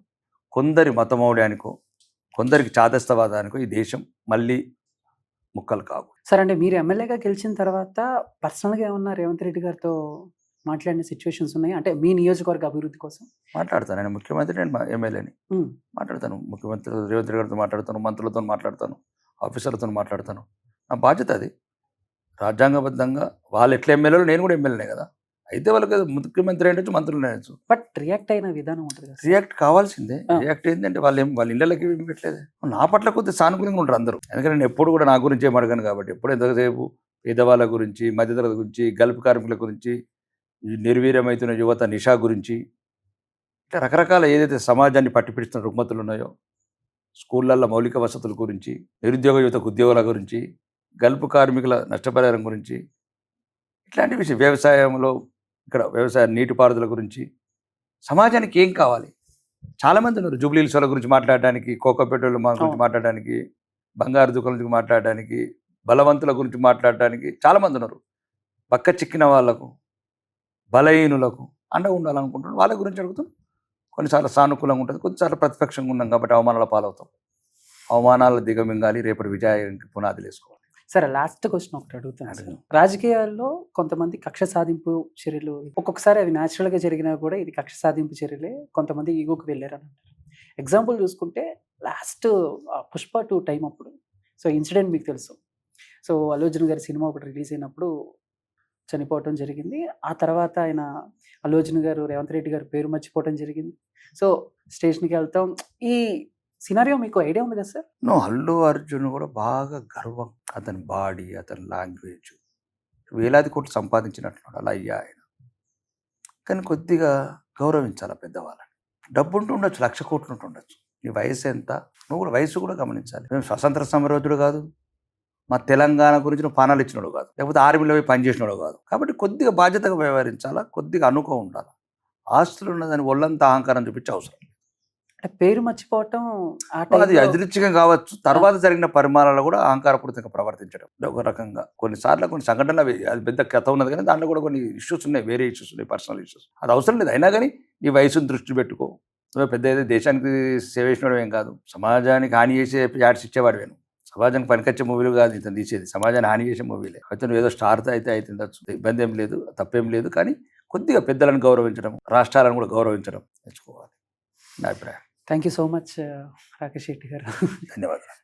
కొందరి మతమౌఢ్యానికో, కొందరికి చాదస్తవాదానికో ఈ దేశం మళ్ళీ ముక్కలు కావు. సార్ అంటే మీరు ఎమ్మెల్యేగా గెలిచిన తర్వాత పర్సనల్గా ఏమన్నా రేవంత్ రెడ్డి గారితో మాట్లాడిన సిచ్యువేషన్స్ ఉన్నాయి అంటే మీ నియోజకవర్గ అభివృద్ధి కోసం? మాట్లాడతాను. నేను ముఖ్యమంత్రి, నేను ఎమ్మెల్యేని మాట్లాడతాను. ముఖ్యమంత్రి రేవంత్ రెడ్డి గారితో మాట్లాడతాను, మంత్రులతో మాట్లాడతాను, ఆఫీసర్లతో మాట్లాడతాను. నా బాధ్యత అది. రాజ్యాంగబద్ధంగా వాళ్ళు ఎట్లా ఎమ్మెల్యేలు, నేను కూడా ఎమ్మెల్యేనే కదా. అయితే వాళ్ళకి ముఖ్యమంత్రి ఏంటచ్చు, మంత్రులు ఏంటచ్చు. బట్ రియాక్ట్ అయిన విధానం ఉంటుంది కదా. రియాక్ట్ కావాల్సిందే. రియాక్ట్ ఏంటంటే వాళ్ళ ఇళ్ళకి ఏమి పెట్టలేదు. నా పట్ల కొద్దిగా సానుకూలంగా ఉంటారు అందరూ. ఎందుకంటే నేను ఎప్పుడు కూడా నా గురించి ఏం అడగాను కాబట్టి, ఎప్పుడు ఎంతసేపు పేదవాళ్ళ గురించి, మధ్యతరగతి గురించి, గల్ఫ్ కార్మికుల గురించి, నిర్వీర్యమవుతున్న యువత నిషా గురించి, ఇట్లా రకరకాల ఏదైతే సమాజాన్ని పట్టిపిస్తున్న రుగ్మతులు ఉన్నాయో, స్కూళ్ళల్లో మౌలిక వసతుల గురించి, నిరుద్యోగ యువతకు ఉద్యోగాల గురించి, గల్ఫ్ కార్మికుల నష్టపరిహారం గురించి, ఇట్లాంటి విషయం, వ్యవసాయంలో ఇక్కడ వ్యవసాయ నీటిపారుదల గురించి, సమాజానికి ఏం కావాలి. చాలామంది ఉన్నారు జూబ్లీ హిల్స్ గురించి మాట్లాడడానికి, కోకోపేటల గురించి మాట్లాడడానికి, బంగారు దుకాణం గురించి మాట్లాడడానికి, బలవంతుల గురించి మాట్లాడడానికి చాలామంది ఉన్నారు. పక్క చిక్కిన వాళ్ళకు, బలహీనులకు అండగా ఉండాలనుకుంటున్నాను. వాళ్ళ గురించి అడుగుతాం. కొన్నిసార్లు సానుకూలంగా ఉంటుంది, కొన్నిసార్లు ప్రతిపక్షంగా ఉన్నాం కాబట్టి అవమానాల పాలవుతాం. అవమానాలు దిగమింగాలి, రేపటి విజయానికి పునాదులు వేసుకోవాలి. సరే, లాస్ట్ క్వశ్చన్ ఒకటి అడుగుతున్నాను. రాజకీయాల్లో కొంతమంది కక్ష సాధింపు చర్యలు, ఒక్కొక్కసారి అవి న్యాచురల్గా జరిగినా కూడా ఇది కక్ష సాధింపు చర్యలే, కొంతమంది ఈగోకి వెళ్ళారని అంటారు. ఎగ్జాంపుల్ చూసుకుంటే లాస్ట్ పుష్ప 2 టైం అప్పుడు సో ఇన్సిడెంట్ మీకు తెలుసు. సో అల్లు అర్జున్ గారి సినిమా ఒకటి రిలీజ్ అయినప్పుడు చనిపోవటం జరిగింది. ఆ తర్వాత ఆయన అల్లు అర్జున్ గారు రేవంత్ రెడ్డి గారు పేరు మర్చిపోవటం జరిగింది. సో స్టేషన్కి వెళ్తాం. ఈ సినారియో మీకు ఐడియా ఉంది కదా సార్? అల్లు అర్జున్ కూడా బాగా గర్వం, అతని బాడీ, అతని లాంగ్వేజ్, వేలాది కోట్లు సంపాదించినట్టున్నాడు అలా అయ్యా ఆయన. కానీ కొద్దిగా గౌరవించాలి పెద్దవాళ్ళని. డబ్బు ఉంటూ ఉండొచ్చు, 1,00,000 కోట్లు ఉంటుండొచ్చు. నీ వయసు ఎంత, నువ్వు కూడా వయసు కూడా గమనించాలి. మేము స్వతంత్ర సమరయోధుడు కాదు, మా తెలంగాణ గురించి నువ్వు పానాలు ఇచ్చినాడు కాదు, లేకపోతే ఆర్మీలో పోయి పనిచేసినాడు కాదు. కాబట్టి కొద్దిగా బాధ్యతగా వ్యవహరించాలా, కొద్దిగా అనుకో ఉండాలి. ఆస్తులు ఉన్నదని ఒళ్ళంతా అహంకారం చూపించే అవసరం లేదు. అంటే పేరు మర్చిపోవటం ఆ అది టైంలో అదృచ్ఛికం కావచ్చు, తర్వాత జరిగిన పరిమాణాలు కూడా అహంకారపూరితంగా ప్రవర్తించడం ఒక రకంగా. కొన్నిసార్లు కొన్ని సంఘటనలు అది పెద్ద కథ ఉన్నది, కానీ దాంట్లో కూడా కొన్ని ఇష్యూస్ ఉన్నాయి, వేరే ఇష్యూస్ ఉన్నాయి, పర్సనల్ ఇష్యూస్. అది అవసరం లేదు. అయినా కానీ నీ వయసును దృష్టి పెట్టుకో. నువ్వు పెద్ద ఏదో దేశానికి సేవ చేసినవాడు ఏం కాదు, సమాజానికి హాని చేసే యాడ్స్ ఇచ్చేవాడు వేను. సమాజానికి పనికొచ్చే మూవీలు కాదు ఇతను తీసేది, సమాజాన్ని హాని చేసే మూవీలే. అయితే నువ్వు ఏదో స్టార్తో అయితే ఉండొచ్చు, ఇబ్బంది ఏం లేదు, తప్పేం లేదు. కానీ కొద్దిగా పెద్దలను గౌరవించడం, రాష్ట్రాలను కూడా గౌరవించడం నేర్చుకోవాలి, నా అభిప్రాయం. Thank you so much Rakesh Shetty గారు. ధన్యవాదాలు.